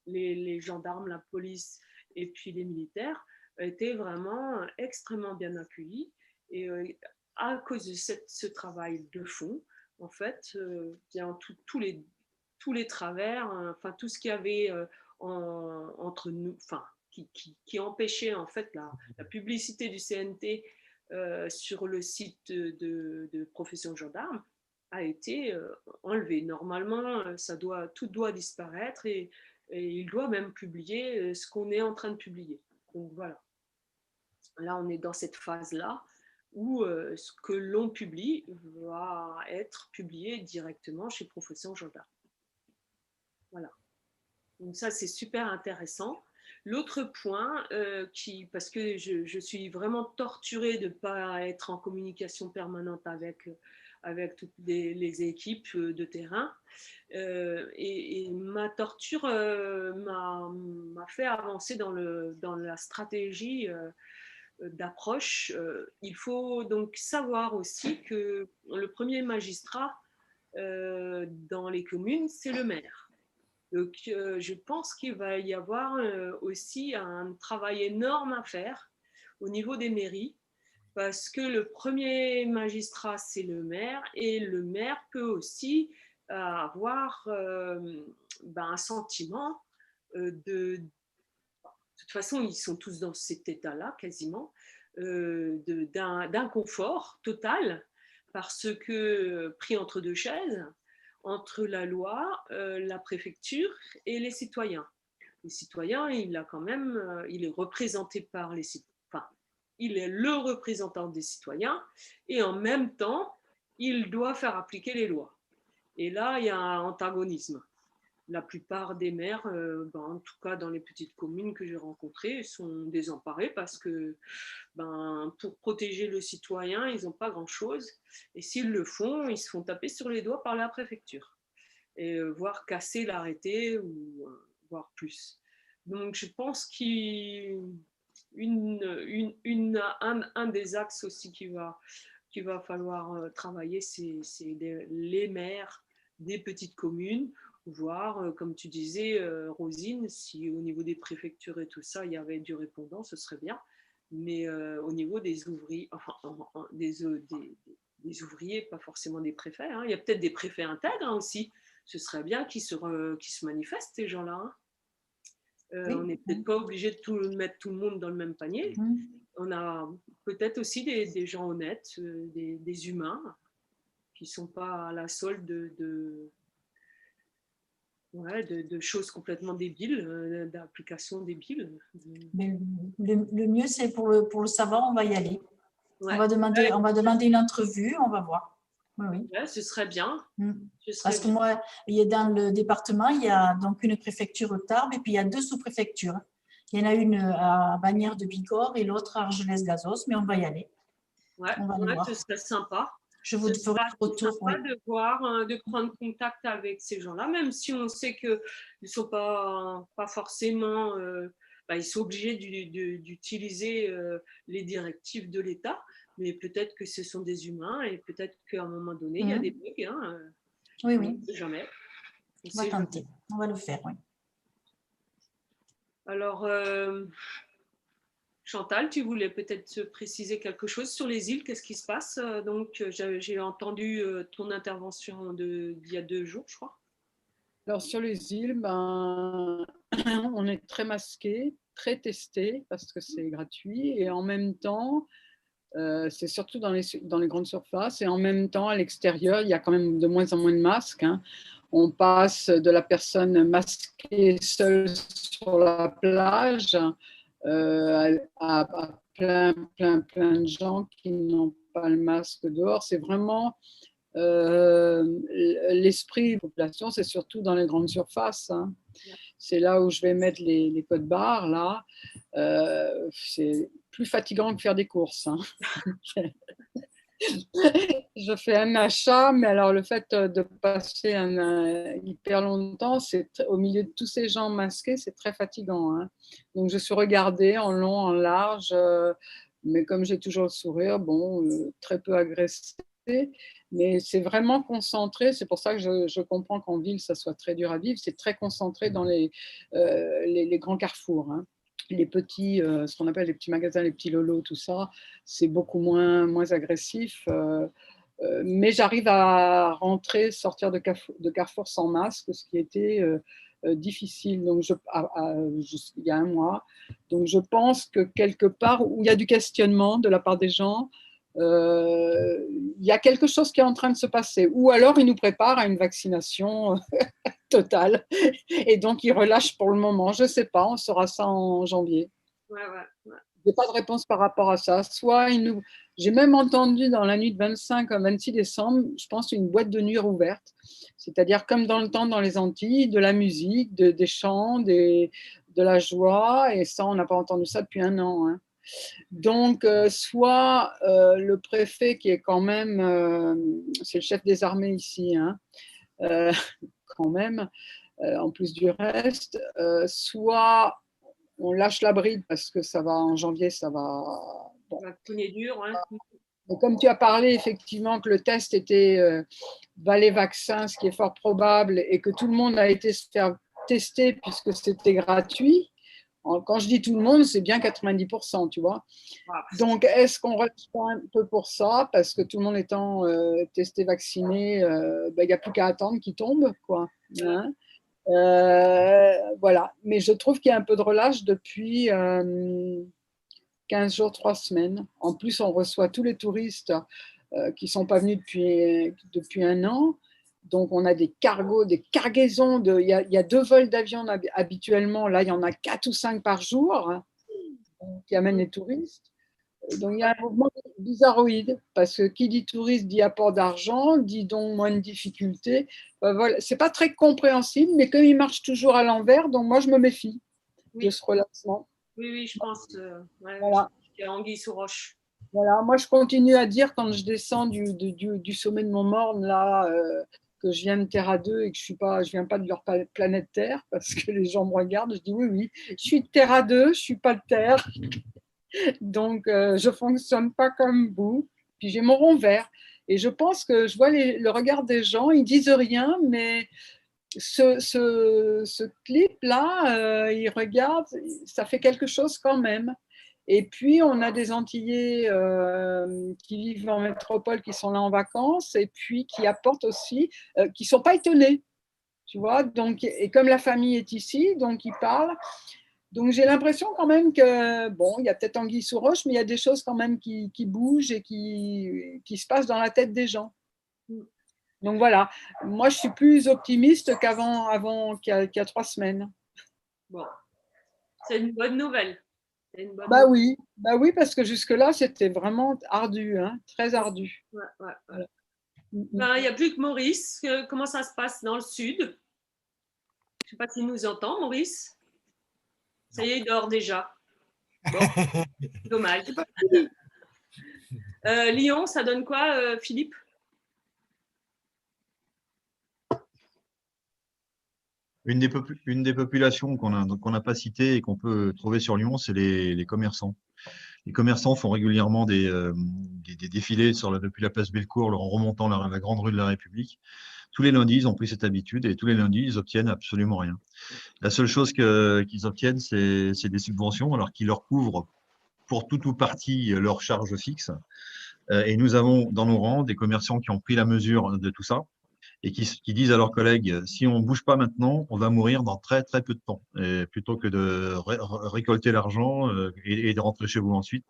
les gendarmes, la police et puis les militaires a été vraiment extrêmement bien accueilli. Et à cause de ce travail de fond, en fait, bien tous les travers, enfin tout ce qu'il y avait entre nous, enfin qui empêchait en fait la publicité du CNT sur le site de Profession Gendarme a été enlevé. Normalement, tout doit disparaître et il doit même publier ce qu'on est en train de publier. Donc voilà. Là, on est dans cette phase-là où ce que l'on publie va être publié directement chez Profession Gendarme. Voilà. Donc ça, c'est super intéressant. L'autre point, parce que je suis vraiment torturée de ne pas être en communication permanente avec toutes les équipes de terrain, et ma torture m'a fait avancer dans la stratégie d'approche. Il faut donc savoir aussi que le premier magistrat dans les communes, c'est le maire. Donc, je pense qu'il va y avoir aussi un travail énorme à faire au niveau des mairies, parce que le premier magistrat, c'est le maire, et le maire peut aussi avoir un sentiment de toute façon, ils sont tous dans cet état-là, quasiment, d'inconfort total, parce que pris entre deux chaises, entre la loi, la préfecture et les citoyens. Les citoyens, il est représenté par les citoyens, enfin, il est le représentant des citoyens, et en même temps, il doit faire appliquer les lois. Et là, il y a un antagonisme. La plupart des maires, en tout cas dans les petites communes que j'ai rencontrées, sont désemparés parce que pour protéger le citoyen, ils n'ont pas grand-chose. Et s'ils le font, ils se font taper sur les doigts par la préfecture, et voire casser l'arrêté, ou voire plus. Donc je pense qu'un des axes aussi qu'il va falloir travailler, c'est les maires des petites communes, voir, comme tu disais, Rosine, si au niveau des préfectures et tout ça, il y avait du répondant, ce serait bien. Mais au niveau des ouvriers, des ouvriers, pas forcément des préfets, hein. Il y a peut-être des préfets intègres aussi. Ce serait bien qu'ils se manifestent, ces gens-là. Hein. Oui. On n'est peut-être pas obligé de mettre tout le monde dans le même panier. On a peut-être aussi des gens honnêtes, des humains, qui ne sont pas à la solde de choses complètement débiles, d'applications débiles. Mais le mieux, c'est pour le savoir, on va y aller. Ouais. On va demander une entrevue, on va voir. Oui. Ouais, ce serait bien. Parce que moi, dans le département, il y a donc une préfecture Tarbes et puis il y a 2 sous-préfectures. Il y en a une à Bagnères de Bigorre et l'autre à Argelès-Gazos, mais on va y aller. Ouais, ce serait sympa. Je vous ferai un retour. De prendre contact avec ces gens-là, même si on sait qu'ils ne sont pas forcément, ils sont obligés d'utiliser les directives de l'État, mais peut-être que ce sont des humains et peut-être qu'à un moment donné, il y a des bugs. Hein, oui. On ne sait jamais. On va tenter, on va le faire, oui. Alors, Chantal, tu voulais peut-être préciser quelque chose sur les îles, qu'est-ce qui se passe? Donc, j'ai entendu ton intervention d'il y a 2 jours, je crois. Alors, sur les îles, on est très masqué, très testé, parce que c'est gratuit, et en même temps, c'est surtout dans les grandes surfaces, et en même temps, à l'extérieur, il y a quand même de moins en moins de masques. Hein. On passe de la personne masquée seule sur la plage à plein de gens qui n'ont pas le masque dehors. C'est vraiment l'esprit de la population, c'est surtout dans les grandes surfaces. Hein. C'est là où je vais mettre les codes barres. Là, c'est plus fatigant que faire des courses. Hein. Je fais un achat, mais alors le fait de passer hyper longtemps, au milieu de tous ces gens masqués, c'est très fatigant. Hein. Donc je suis regardée en long, en large, mais comme j'ai toujours le sourire, très peu agressée, mais c'est vraiment concentré. C'est pour ça que je comprends qu'en ville, ça soit très dur à vivre. C'est très concentré dans les grands carrefours. Hein. Les petits, ce qu'on appelle les petits magasins, les petits lolos, tout ça, c'est beaucoup moins agressif. Mais j'arrive à sortir de Carrefour sans masque, ce qui était difficile donc il y a un mois. Donc je pense que quelque part où il y a du questionnement de la part des gens, il y a quelque chose qui est en train de se passer. Ou alors ils nous préparent à une vaccination totale. Et donc ils relâchent pour le moment. Je ne sais pas, on saura ça en janvier. Ouais. Je n'ai pas de réponse par rapport à ça. J'ai même entendu dans la nuit de 25 à 26 décembre, je pense, une boîte de nuit ouverte. C'est-à-dire comme dans le temps dans les Antilles, de la musique, des chants, de la joie, et ça, on n'a pas entendu ça depuis 1 an. Hein. Donc, soit le préfet qui est quand même, c'est le chef des armées ici, hein, quand même, en plus du reste, soit on lâche la bride parce que ça va, en janvier, ça va… Bon. La poignée dure, hein. Et comme tu as parlé, effectivement, que le test était valet vaccin, ce qui est fort probable, et que tout le monde a été se faire tester puisque c'était gratuit. Quand je dis tout le monde, c'est bien 90%, tu vois. Donc, est-ce qu'on reste un peu pour ça? Parce que tout le monde étant testé, vacciné, il n'y a plus qu'à attendre qu'il tombe, quoi. Hein, voilà. Mais je trouve qu'il y a un peu de relâche depuis 15 jours, 3 semaines. En plus, on reçoit tous les touristes qui ne sont pas venus depuis 1 an. Donc, on a des cargos, des cargaisons. Il y a 2 vols d'avion habituellement. Là, il y en a 4 ou 5 par jour qui amènent les touristes. Donc, il y a un mouvement bizarroïde parce que qui dit touriste dit apport d'argent, dit donc moins de difficultés. Voilà. Ce n'est pas très compréhensible, mais comme il marche toujours à l'envers, donc moi, je me méfie de ce relâchement. Oui, je pense. Voilà. Il y a anguille sous roche. Voilà, moi je continue à dire quand je descends du sommet de Montmorne là que je viens de Terre à 2 et que je viens pas de leur planète Terre parce que les gens me regardent, je dis oui, je suis de Terre à 2, je suis pas de Terre, donc je fonctionne pas comme vous. Puis j'ai mon rond vert et je pense que je vois le regard des gens, ils disent rien, mais ce clip là, ils regardent, ça fait quelque chose quand même. Et puis, on a des Antillais qui vivent en métropole, qui sont là en vacances, et puis qui apportent aussi, qui ne sont pas étonnés, tu vois. Donc, et comme la famille est ici, donc ils parlent. Donc, j'ai l'impression quand même que, bon, il y a peut-être anguille sous roche, mais il y a des choses quand même qui bougent et qui se passent dans la tête des gens. Donc, voilà. Moi, je suis plus optimiste qu'il y a 3 semaines. Bon, c'est une bonne nouvelle. Bah oui, parce que jusque-là, c'était vraiment ardu, hein, très ardu. Ouais. Voilà. Il n'y a plus que Maurice. Comment ça se passe dans le sud? Je ne sais pas s'il nous entend, Maurice. Ça y est, il dort déjà. Bon, dommage. Lyon, ça donne quoi, Philippe? Une des populations qu'on n'a pas citées et qu'on peut trouver sur Lyon, c'est les commerçants. Les commerçants font régulièrement des défilés depuis la place Bellecour en remontant la grande rue de la République. Tous les lundis, ils ont pris cette habitude et tous les lundis, ils obtiennent absolument rien. La seule chose qu'ils obtiennent, c'est des subventions, alors qu'ils leur couvrent pour tout ou partie leurs charges fixes. Et nous avons dans nos rangs des commerçants qui ont pris la mesure de tout ça et qui disent à leurs collègues, si on ne bouge pas maintenant, on va mourir dans très très peu de temps. Et plutôt que de récolter l'argent et de rentrer chez vous ensuite,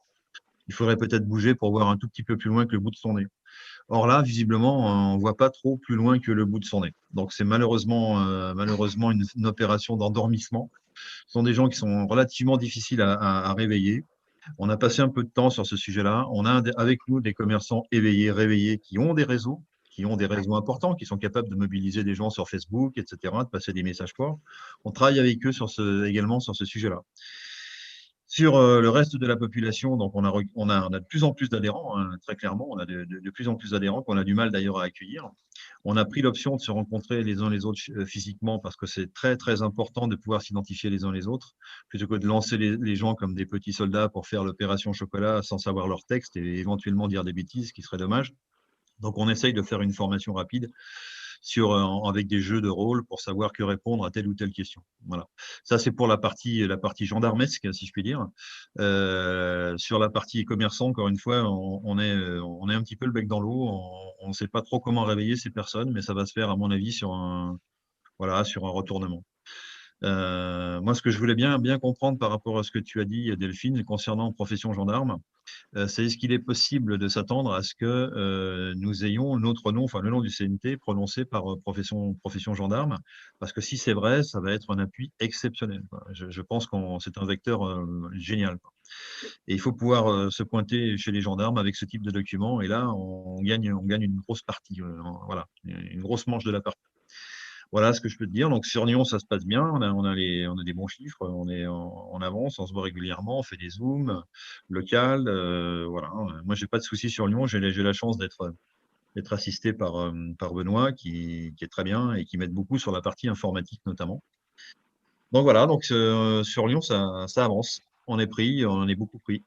il faudrait peut-être bouger pour voir un tout petit peu plus loin que le bout de son nez. Or là, visiblement, on ne voit pas trop plus loin que le bout de son nez. Donc c'est malheureusement une opération d'endormissement. Ce sont des gens qui sont relativement difficiles à réveiller. On a passé un peu de temps sur ce sujet-là. On a avec nous des commerçants éveillés, réveillés, qui ont des réseaux importants, qui sont capables de mobiliser des gens sur Facebook, etc., de passer des messages forts. On travaille avec eux également sur ce sujet-là. Sur le reste de la population, donc on a de plus en plus d'adhérents, hein, très clairement. On a de plus en plus d'adhérents qu'on a du mal d'ailleurs à accueillir. On a pris l'option de se rencontrer les uns les autres physiquement parce que c'est très, très important de pouvoir s'identifier les uns les autres, plutôt que de lancer les gens comme des petits soldats pour faire l'opération chocolat sans savoir leur texte et éventuellement dire des bêtises, ce qui serait dommage. Donc, on essaye de faire une formation rapide avec des jeux de rôle pour savoir que répondre à telle ou telle question. Voilà. Ça, c'est pour la partie gendarmesque, si je puis dire. Sur la partie commerçant, encore une fois, on est un petit peu le bec dans l'eau. On ne sait pas trop comment réveiller ces personnes, mais ça va se faire, à mon avis, sur un retournement. Moi, ce que je voulais bien comprendre par rapport à ce que tu as dit, Delphine, concernant profession gendarme, c'est est-ce qu'il est possible de s'attendre à ce que nous ayons notre nom, enfin le nom du CNT prononcé par profession gendarme, parce que si c'est vrai, ça va être un appui exceptionnel. Je pense que c'est un vecteur génial. Et il faut pouvoir se pointer chez les gendarmes avec ce type de document, et là, on gagne une grosse partie, voilà, une grosse manche de la partie. Voilà ce que je peux te dire. Donc sur Lyon, ça se passe bien. On a des bons chiffres. On est en avance, on se voit régulièrement, on fait des zooms locales. Voilà. Moi, j'ai pas de soucis sur Lyon. J'ai la chance d'être assisté par Benoît, qui est très bien et qui m'aide beaucoup sur la partie informatique notamment. Donc voilà. Donc sur Lyon, ça avance. On est pris, on est beaucoup pris.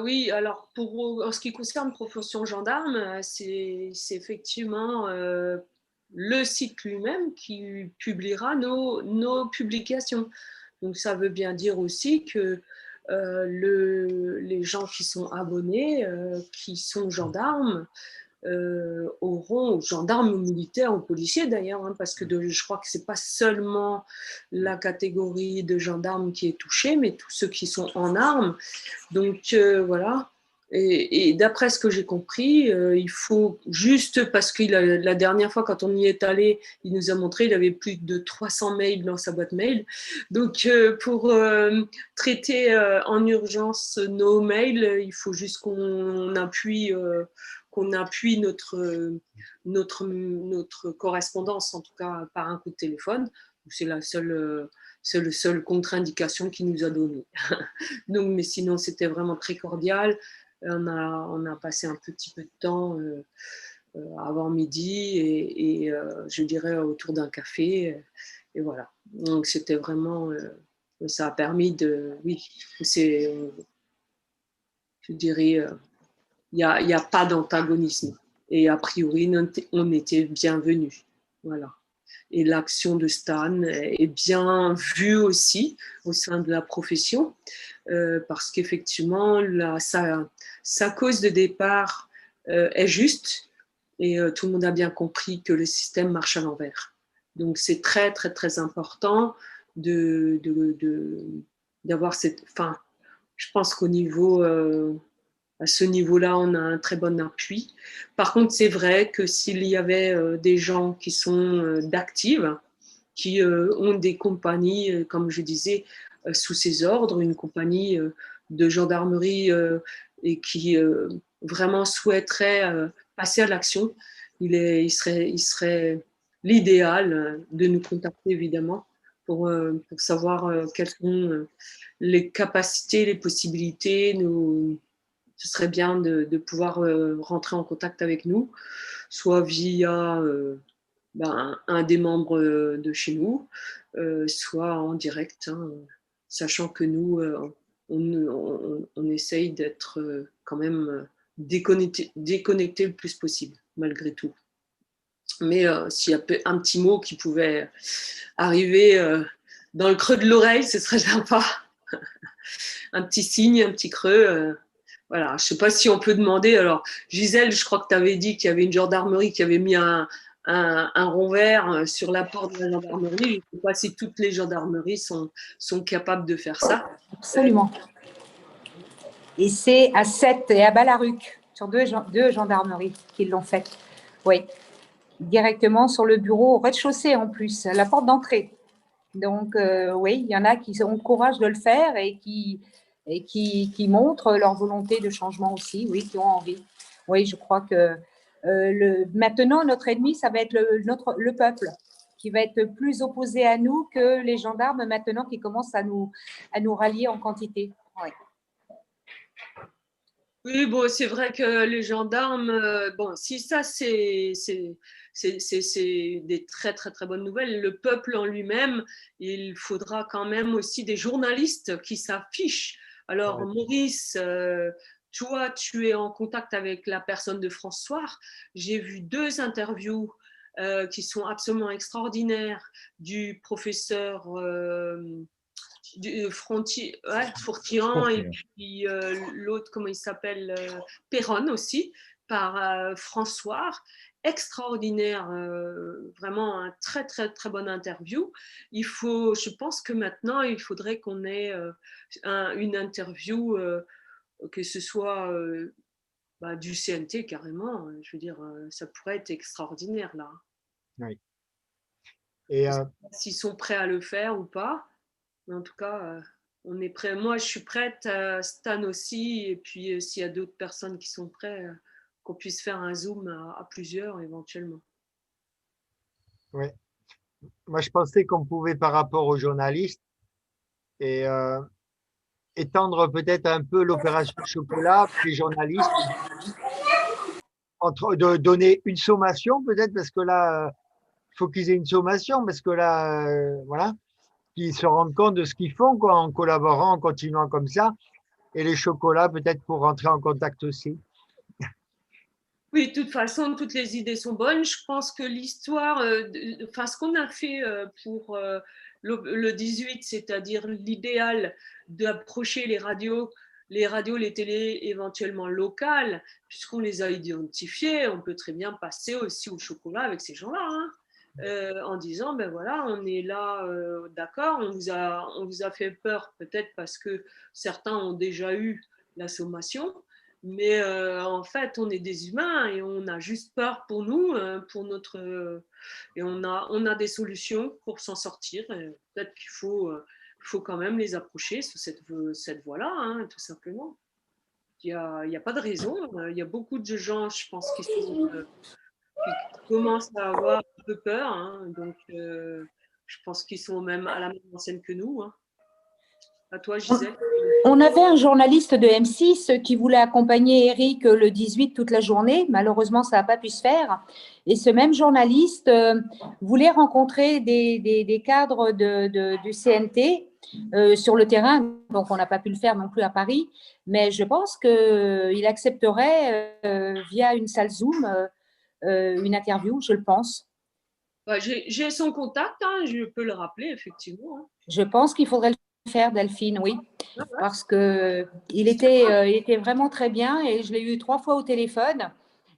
Oui, alors en ce qui concerne Profession Gendarme, c'est effectivement le site lui-même qui publiera nos publications. Donc ça veut bien dire aussi que les gens qui sont abonnés, qui sont gendarmes, auront, gendarmes ou militaires ou policiers d'ailleurs, hein, parce que je crois que ce n'est pas seulement la catégorie de gendarmes qui est touchée, mais tous ceux qui sont en armes. Donc voilà. Et d'après ce que j'ai compris, il faut juste, parce que la dernière fois quand on y est allé, il nous a montré, il avait plus de 300 mails dans sa boîte mail. Donc pour traiter en urgence nos mails, il faut juste qu'on appuie notre correspondance, en tout cas par un coup de téléphone. C'est le seul contre-indication qu'il nous a donné. Donc, mais sinon, c'était vraiment très cordial. On a passé un petit peu de temps avant midi et je dirais autour d'un café. Et voilà. Donc, c'était vraiment... ça a permis de... Oui, je dirais... il n'y a pas d'antagonisme. Et a priori, on était bienvenus. Voilà. Et l'action de Stan est bien vue aussi au sein de la profession, parce qu'effectivement, sa cause de départ est juste, et tout le monde a bien compris que le système marche à l'envers. Donc, c'est très, très, très important d'avoir cette... Enfin, je pense qu'au niveau... à ce niveau-là, on a un très bon appui. Par contre, c'est vrai que s'il y avait des gens qui sont d'actives, qui ont des compagnies, comme je disais, sous ses ordres, une compagnie de gendarmerie et qui vraiment souhaiterait passer à l'action, il serait l'idéal de nous contacter, évidemment, pour savoir quelles sont les capacités, les possibilités, ce serait bien de pouvoir rentrer en contact avec nous, soit via un des membres de chez nous, soit en direct, hein, sachant que nous, on essaye d'être quand même déconnecté le plus possible, malgré tout. Mais s'il y a un petit mot qui pouvait arriver dans le creux de l'oreille, ce serait sympa. Un petit signe, un petit creux. Voilà, je ne sais pas si on peut demander. Alors, Gisèle, je crois que tu avais dit qu'il y avait une gendarmerie qui avait mis un rond vert sur la porte de la gendarmerie. Je ne sais pas si toutes les gendarmeries sont capables de faire ça. Absolument. Et c'est à Sète et à Balaruc, sur deux gendarmeries qui l'ont fait. Oui, directement sur le bureau, au rez-de-chaussée en plus, à la porte d'entrée. Donc, oui, il y en a qui ont le courage de le faire et qui montrent leur volonté de changement aussi, oui, qui ont envie. Oui, je crois que maintenant, notre ennemi, ça va être le peuple, qui va être plus opposé à nous que les gendarmes maintenant qui commencent à nous rallier en quantité. Oui. Oui, bon, c'est vrai que les gendarmes, bon, si ça, c'est des très, très, très bonnes nouvelles. Le peuple en lui-même, il faudra quand même aussi des journalistes qui s'affichent. Alors, Maurice, toi, tu es en contact avec la personne de France Soir. J'ai vu 2 interviews qui sont absolument extraordinaires du professeur Fourtiran et puis l'autre, comment il s'appelle, Perron aussi, par François. Extraordinaire, vraiment un très très très bonne interview. Je pense que maintenant il faudrait qu'on ait une interview, que ce soit du CNT carrément. Je veux dire, ça pourrait être extraordinaire là. Oui. Et s'ils sont prêts à le faire ou pas. Mais en tout cas, on est prêt. Moi, je suis prête, Stan aussi. Et puis, s'il y a d'autres personnes qui sont prêtes, qu'on puisse faire un Zoom à plusieurs éventuellement. Ouais. Moi, je pensais qu'on pouvait, par rapport aux journalistes, et étendre peut-être un peu l'opération chocolat pour les journalistes, de donner une sommation peut-être, parce que là, il faut qu'ils aient une sommation, parce que là, voilà, qu'ils se rendent compte de ce qu'ils font, quoi, en collaborant, en continuant comme ça, et les chocolats peut-être pour rentrer en contact aussi. Oui, de toute façon, toutes les idées sont bonnes. Je pense que l'histoire, enfin, ce qu'on a fait pour le 18, c'est-à-dire l'idéal d'approcher les télés éventuellement locales, puisqu'on les a identifiées, on peut très bien passer aussi au chocolat avec ces gens-là, hein, en disant, ben voilà, on est là, d'accord, on vous a fait peur peut-être parce que certains ont déjà eu la sommation. Mais en fait, on est des humains et on a juste peur pour nous, pour notre. Et on a des solutions pour s'en sortir. Peut-être qu'il faut quand même les approcher sous cette voie-là, hein, tout simplement. Il y a pas de raison. Il y a beaucoup de gens, je pense, qui commencent à avoir un peu peur. Hein, donc, je pense qu'ils sont même à la même enseigne que nous. Hein. À toi, Gisèle. On avait un journaliste de M6 qui voulait accompagner Eric le 18 toute la journée. Malheureusement, ça n'a pas pu se faire. Et ce même journaliste voulait rencontrer des cadres du CNT sur le terrain. Donc, on n'a pas pu le faire non plus à Paris. Mais je pense qu'il accepterait via une salle Zoom une interview, je le pense. Bah, j'ai son contact, hein, je peux le rappeler, effectivement. Hein. Je pense qu'il faudrait le faire, Delphine, oui. Parce qu'il était vraiment très bien et je l'ai eu 3 fois au téléphone.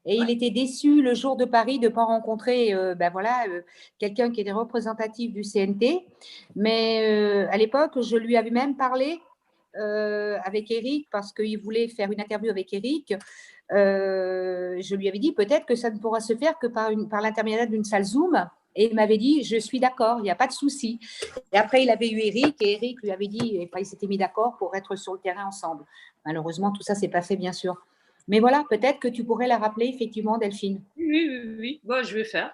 Et il était déçu le jour de Paris de ne pas rencontrer quelqu'un qui était représentatif du CNT. Mais à l'époque, je lui avais même parlé avec Eric parce qu'il voulait faire une interview avec Eric. Je lui avais dit peut-être que ça ne pourra se faire que par l'intermédiaire d'une salle Zoom. Et il m'avait dit, je suis d'accord, il n'y a pas de souci. Et après, il avait eu Eric et Eric lui avait dit, et ils s'étaient mis d'accord pour être sur le terrain ensemble. Malheureusement, tout ça s'est pas fait, bien sûr. Mais voilà, peut-être que tu pourrais la rappeler, effectivement, Delphine. Oui. Bon, je vais le faire.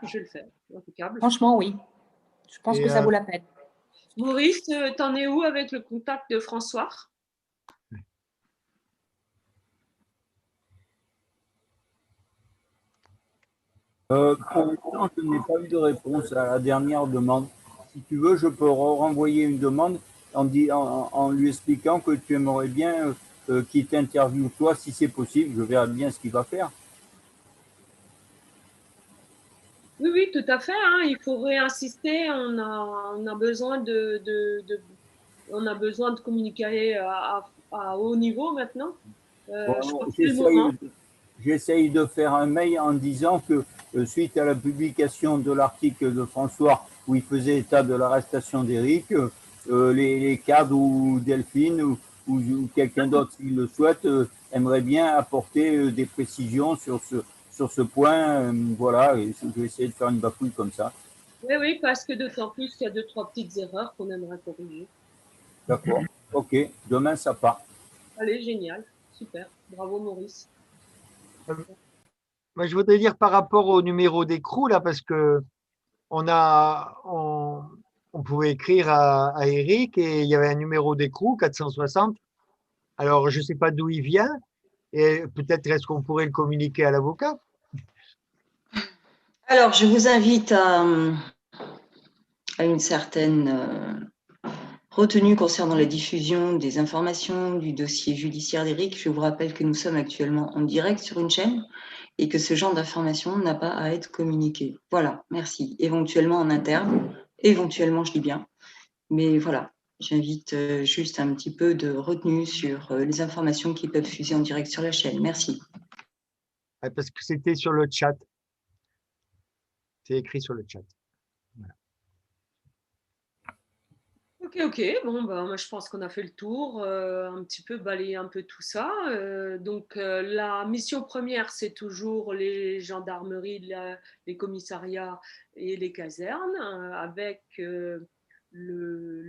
Impeccable. Franchement, oui. Je pense que ça vaut la peine. Maurice, t'en es où avec le contact de François? Pour l'instant, je n'ai pas eu de réponse à la dernière demande. Si tu veux, je peux renvoyer une demande en lui expliquant que tu aimerais bien qu'il t'interviewe toi, si c'est possible. Je verrai bien ce qu'il va faire. Oui, tout à fait. Hein. Il faut réinsister. On a besoin on a besoin de communiquer à haut niveau maintenant. Je crois que c'est le moment. J'essaye de faire un mail en disant que suite à la publication de l'article de François où il faisait état de l'arrestation d'Éric, les cadres ou Delphine ou quelqu'un d'autre, s'il le souhaite, aimerait bien apporter des précisions sur ce point. Voilà, et je vais essayer de faire une bafouille comme ça. Oui, parce que d'autant plus qu'il y a 2-3 petites erreurs qu'on aimerait corriger. D'accord. Ok, demain ça part. Allez, génial. Super. Bravo, Maurice. Moi, je voudrais dire par rapport au numéro d'écrou, là, parce que on pouvait écrire à Eric et il y avait un numéro d'écrou, 460. Alors, je ne sais pas d'où il vient et peut-être est-ce qu'on pourrait le communiquer à l'avocat? Alors, je vous invite à une certaine retenue concernant la diffusion des informations du dossier judiciaire d'Éric. Je vous rappelle que nous sommes actuellement en direct sur une chaîne et que ce genre d'information n'a pas à être communiqué. Voilà, merci. Éventuellement en interne, éventuellement, je dis bien. Mais voilà, j'invite juste un petit peu de retenue sur les informations qui peuvent fuser en direct sur la chaîne. Merci. Parce que c'était sur le chat. C'est écrit sur le chat. Voilà. Ok. Bon, moi, je pense qu'on a fait le tour, un petit peu balayer un peu tout ça. Donc, la mission première, c'est toujours les gendarmeries, les commissariats et les casernes, avec le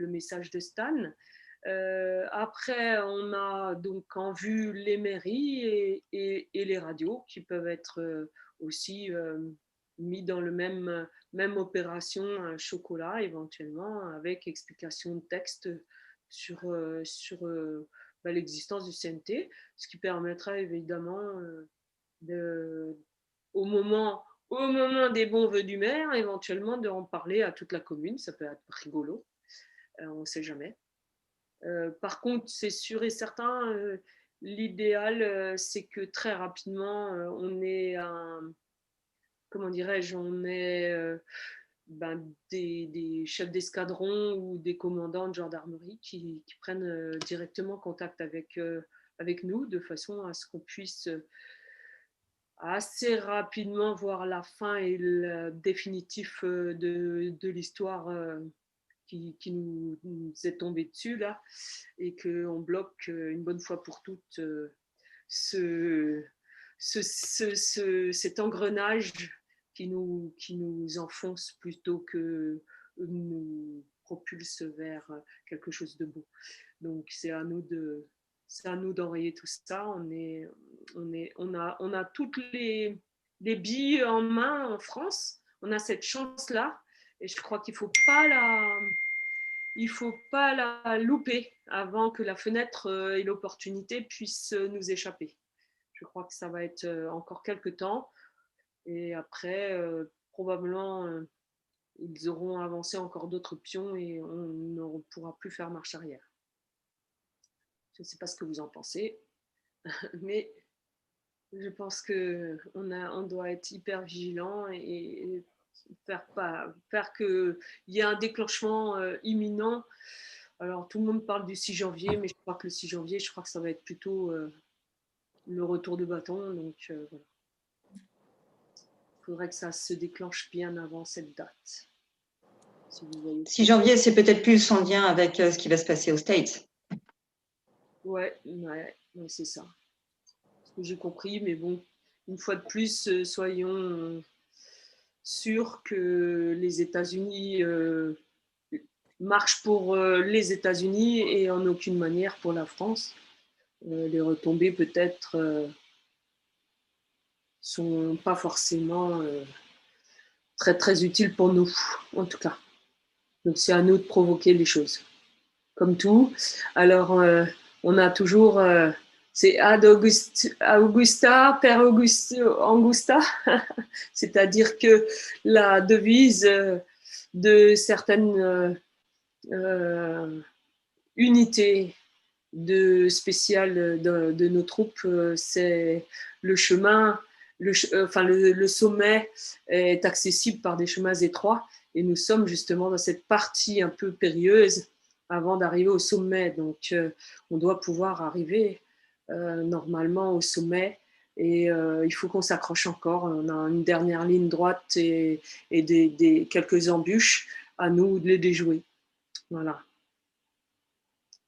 message de Stan. Après, on a donc en vue les mairies et les radios qui peuvent être aussi mis dans le même opération un chocolat éventuellement avec explication de texte sur l'existence du CNT, ce qui permettra évidemment au moment des bons vœux du maire, éventuellement de en parler à toute la commune. Ça peut être rigolo, on ne sait jamais. Par contre, c'est sûr et certain, l'idéal, c'est que très rapidement, on ait comment dirais-je, on ait des chefs d'escadron ou des commandants de gendarmerie qui prennent directement contact avec nous, de façon à ce qu'on puisse assez rapidement voir la fin et le définitif de l'histoire qui nous est tombée dessus là, et qu'on bloque une bonne fois pour toutes cet engrenage qui nous enfonce plutôt que nous propulse vers quelque chose de beau. Donc c'est à nous d'enrayer tout ça. On a toutes les billes en main en France. On a cette chance-là, et je crois qu'il ne faut pas la louper avant que la fenêtre et l'opportunité puissent nous échapper. Je crois que ça va être encore quelques temps, et après, probablement, ils auront avancé encore d'autres pions et on ne pourra plus faire marche arrière. Je ne sais pas ce que vous en pensez, mais je pense qu'on doit être hyper vigilant et faire qu'il y ait un déclenchement imminent. Alors, tout le monde parle du 6 janvier, mais je crois que le 6 janvier, je crois que ça va être plutôt le retour de bâton. Donc, voilà. Il faudrait que ça se déclenche bien avant cette date. Si vous voyez. 6 janvier, c'est peut-être plus en lien avec ce qui va se passer aux States. Ouais, c'est ça. Ce que j'ai compris, mais bon, une fois de plus, soyons sûrs que les États-Unis marchent pour les États-Unis et en aucune manière pour la France. Les retombées peut-être sont pas forcément très très utiles pour nous, en tout cas. Donc c'est à nous de provoquer les choses, comme tout. Alors on a toujours c'est ad Augusta per Angusta, c'est-à-dire que la devise de certaines unités spéciales de nos troupes, c'est le chemin, le sommet est accessible par des chemins étroits, et nous sommes justement dans cette partie un peu périlleuse avant d'arriver au sommet. Donc on doit pouvoir arriver normalement au sommet, et il faut qu'on s'accroche encore. On a une dernière ligne droite et quelques embûches, à nous de les déjouer. Voilà.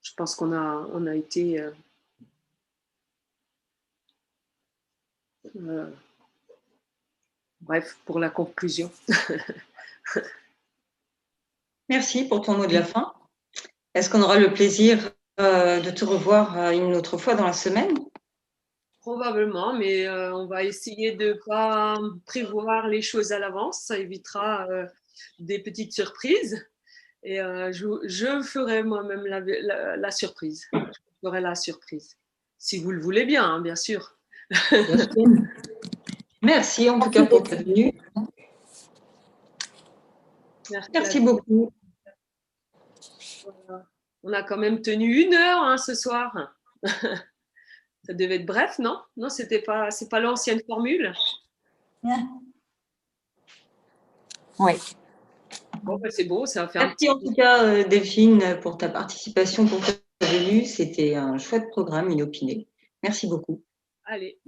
Je pense qu'on a été bref pour la conclusion. Merci pour ton mot de la fin. Est-ce qu'on aura le plaisir de te revoir une autre fois dans la semaine? Probablement, mais on va essayer de ne pas prévoir les choses à l'avance. Ça évitera des petites surprises. Et je ferai moi-même la surprise. Je ferai la surprise. Si vous le voulez bien, hein, bien sûr. Merci en tout cas pour ta venue. Merci beaucoup. Voilà. On a quand même tenu 1 heure hein, ce soir. Ça devait être bref, non? Non, c'est pas l'ancienne formule. Oui. Bon, ben, c'est beau, ça va faire. Merci en tout cas, Delphine, pour ta participation, pour ta venue. C'était un chouette programme inopiné. Merci beaucoup. Allez.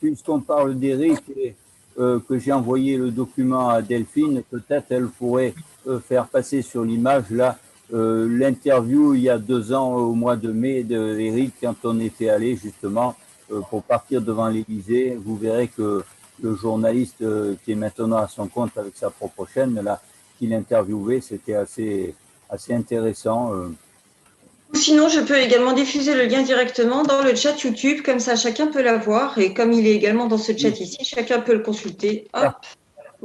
Puisqu'on parle d'Éric et que j'ai envoyé le document à Delphine, peut-être elle pourrait faire passer sur l'image là l'interview il y a 2 ans au mois de mai d'Éric quand on était allé justement pour partir devant l'Élysée. Vous verrez que le journaliste qui est maintenant à son compte avec sa propre chaîne là, qu'il interviewait, c'était assez intéressant. sinon, je peux également diffuser le lien directement dans le chat YouTube, comme ça chacun peut la voir. Et comme il est également dans ce chat ici, chacun peut le consulter. Hop,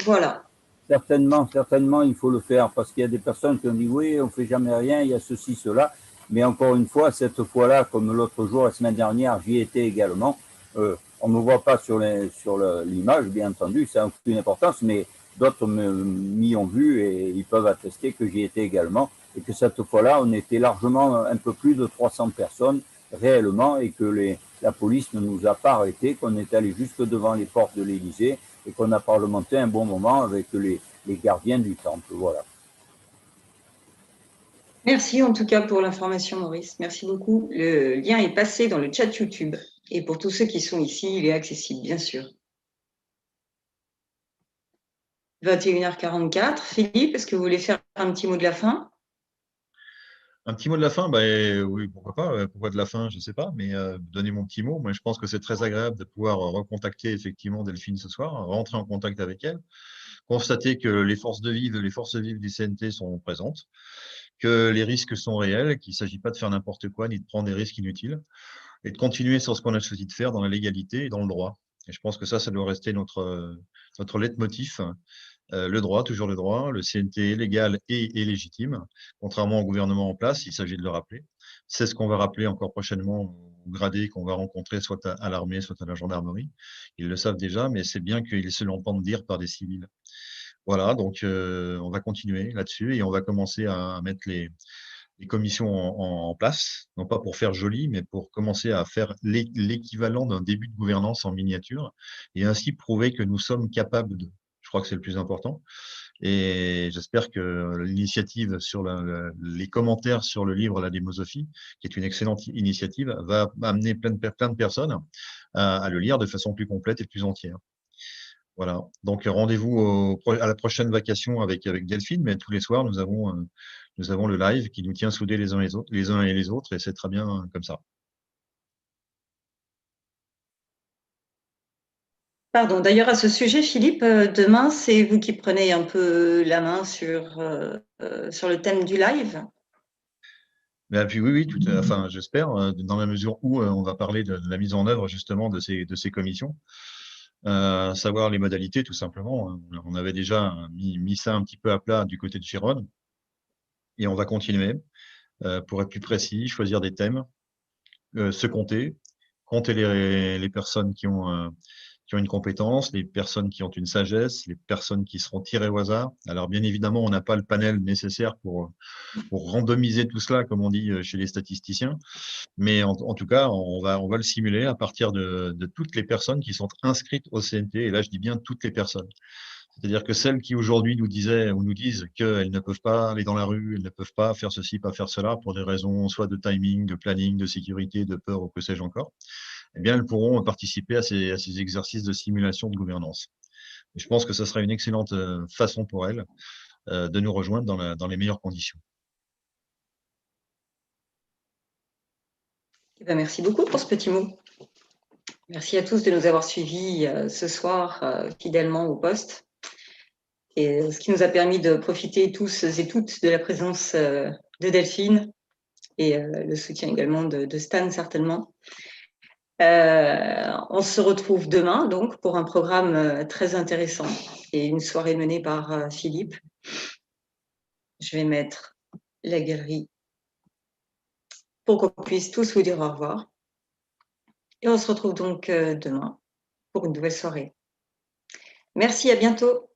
voilà. Certainement, il faut le faire parce qu'il y a des personnes qui ont dit oui, on ne fait jamais rien, il y a ceci, cela. Mais encore une fois, cette fois-là, comme l'autre jour, la semaine dernière, j'y étais également. On ne me voit pas sur l'image, bien entendu, ça n'a aucune importance, mais d'autres m'y ont vu et ils peuvent attester que j'y étais également. Et que cette fois-là, on était largement un peu plus de 300 personnes réellement et que la police ne nous a pas arrêtés, qu'on est allé jusque devant les portes de l'Élysée et qu'on a parlementé un bon moment avec les gardiens du temple. Voilà. Merci en tout cas pour l'information, Maurice. Merci beaucoup. Le lien est passé dans le chat YouTube. Et pour tous ceux qui sont ici, il est accessible, bien sûr. 21h44. Philippe, est-ce que vous voulez faire un petit mot de la fin? Un petit mot de la fin, oui, pourquoi pas. Pourquoi de la fin, je ne sais pas, mais donner mon petit mot. Moi, je pense que c'est très agréable de pouvoir recontacter effectivement Delphine ce soir, rentrer en contact avec elle, constater que les forces vives du CNT sont présentes, que les risques sont réels, qu'il ne s'agit pas de faire n'importe quoi ni de prendre des risques inutiles, et de continuer sur ce qu'on a choisi de faire dans la légalité et dans le droit. Et je pense que ça doit rester notre leitmotiv. Le droit, toujours le droit, le CNT est légal et légitime, contrairement au gouvernement en place, il s'agit de le rappeler. C'est ce qu'on va rappeler encore prochainement aux gradés qu'on va rencontrer soit à l'armée, soit à la gendarmerie. Ils le savent déjà, mais c'est bien qu'ils se l'entendent dire par des civils. Voilà, donc on va continuer là-dessus et on va commencer à mettre les commissions en place, non pas pour faire joli, mais pour commencer à faire l'équivalent d'un début de gouvernance en miniature et ainsi prouver que nous sommes capables de. Je crois que c'est le plus important. Et j'espère que l'initiative sur les commentaires sur le livre La Démosophie, qui est une excellente initiative, va amener plein de personnes à le lire de façon plus complète et plus entière. Voilà. Donc rendez-vous à la prochaine vacation avec Delphine, mais tous les soirs, nous avons le live qui nous tient soudés les uns et les autres, et c'est très bien comme ça. Pardon, d'ailleurs, à ce sujet, Philippe, demain, c'est vous qui prenez un peu la main sur le thème du live? Puis oui, enfin, j'espère, dans la mesure où on va parler de la mise en œuvre justement de ces commissions, savoir les modalités tout simplement. On avait déjà mis ça un petit peu à plat du côté de Gironde, et on va continuer pour être plus précis, choisir des thèmes, se compter les personnes qui ont une compétence, les personnes qui ont une sagesse, les personnes qui seront tirées au hasard. Alors, bien évidemment, on n'a pas le panel nécessaire pour randomiser tout cela, comme on dit chez les statisticiens. Mais en tout cas, on va le simuler à partir de toutes les personnes qui sont inscrites au CNT. Et là, je dis bien toutes les personnes. C'est-à-dire que celles qui aujourd'hui nous disent qu'elles ne peuvent pas aller dans la rue, elles ne peuvent pas faire ceci, pas faire cela, pour des raisons soit de timing, de planning, de sécurité, de peur ou que sais-je encore, eh bien, elles pourront participer à ces exercices de simulation de gouvernance. Et je pense que ce sera une excellente façon pour elles de nous rejoindre dans les meilleures conditions. Merci beaucoup pour ce petit mot. Merci à tous de nous avoir suivis ce soir fidèlement au poste. Et ce qui nous a permis de profiter tous et toutes de la présence de Delphine et le soutien également de Stan certainement. On se retrouve demain donc pour un programme très intéressant et une soirée menée par Philippe. Je vais mettre la galerie pour qu'on puisse tous vous dire au revoir. Et on se retrouve donc demain pour une nouvelle soirée. Merci, à bientôt.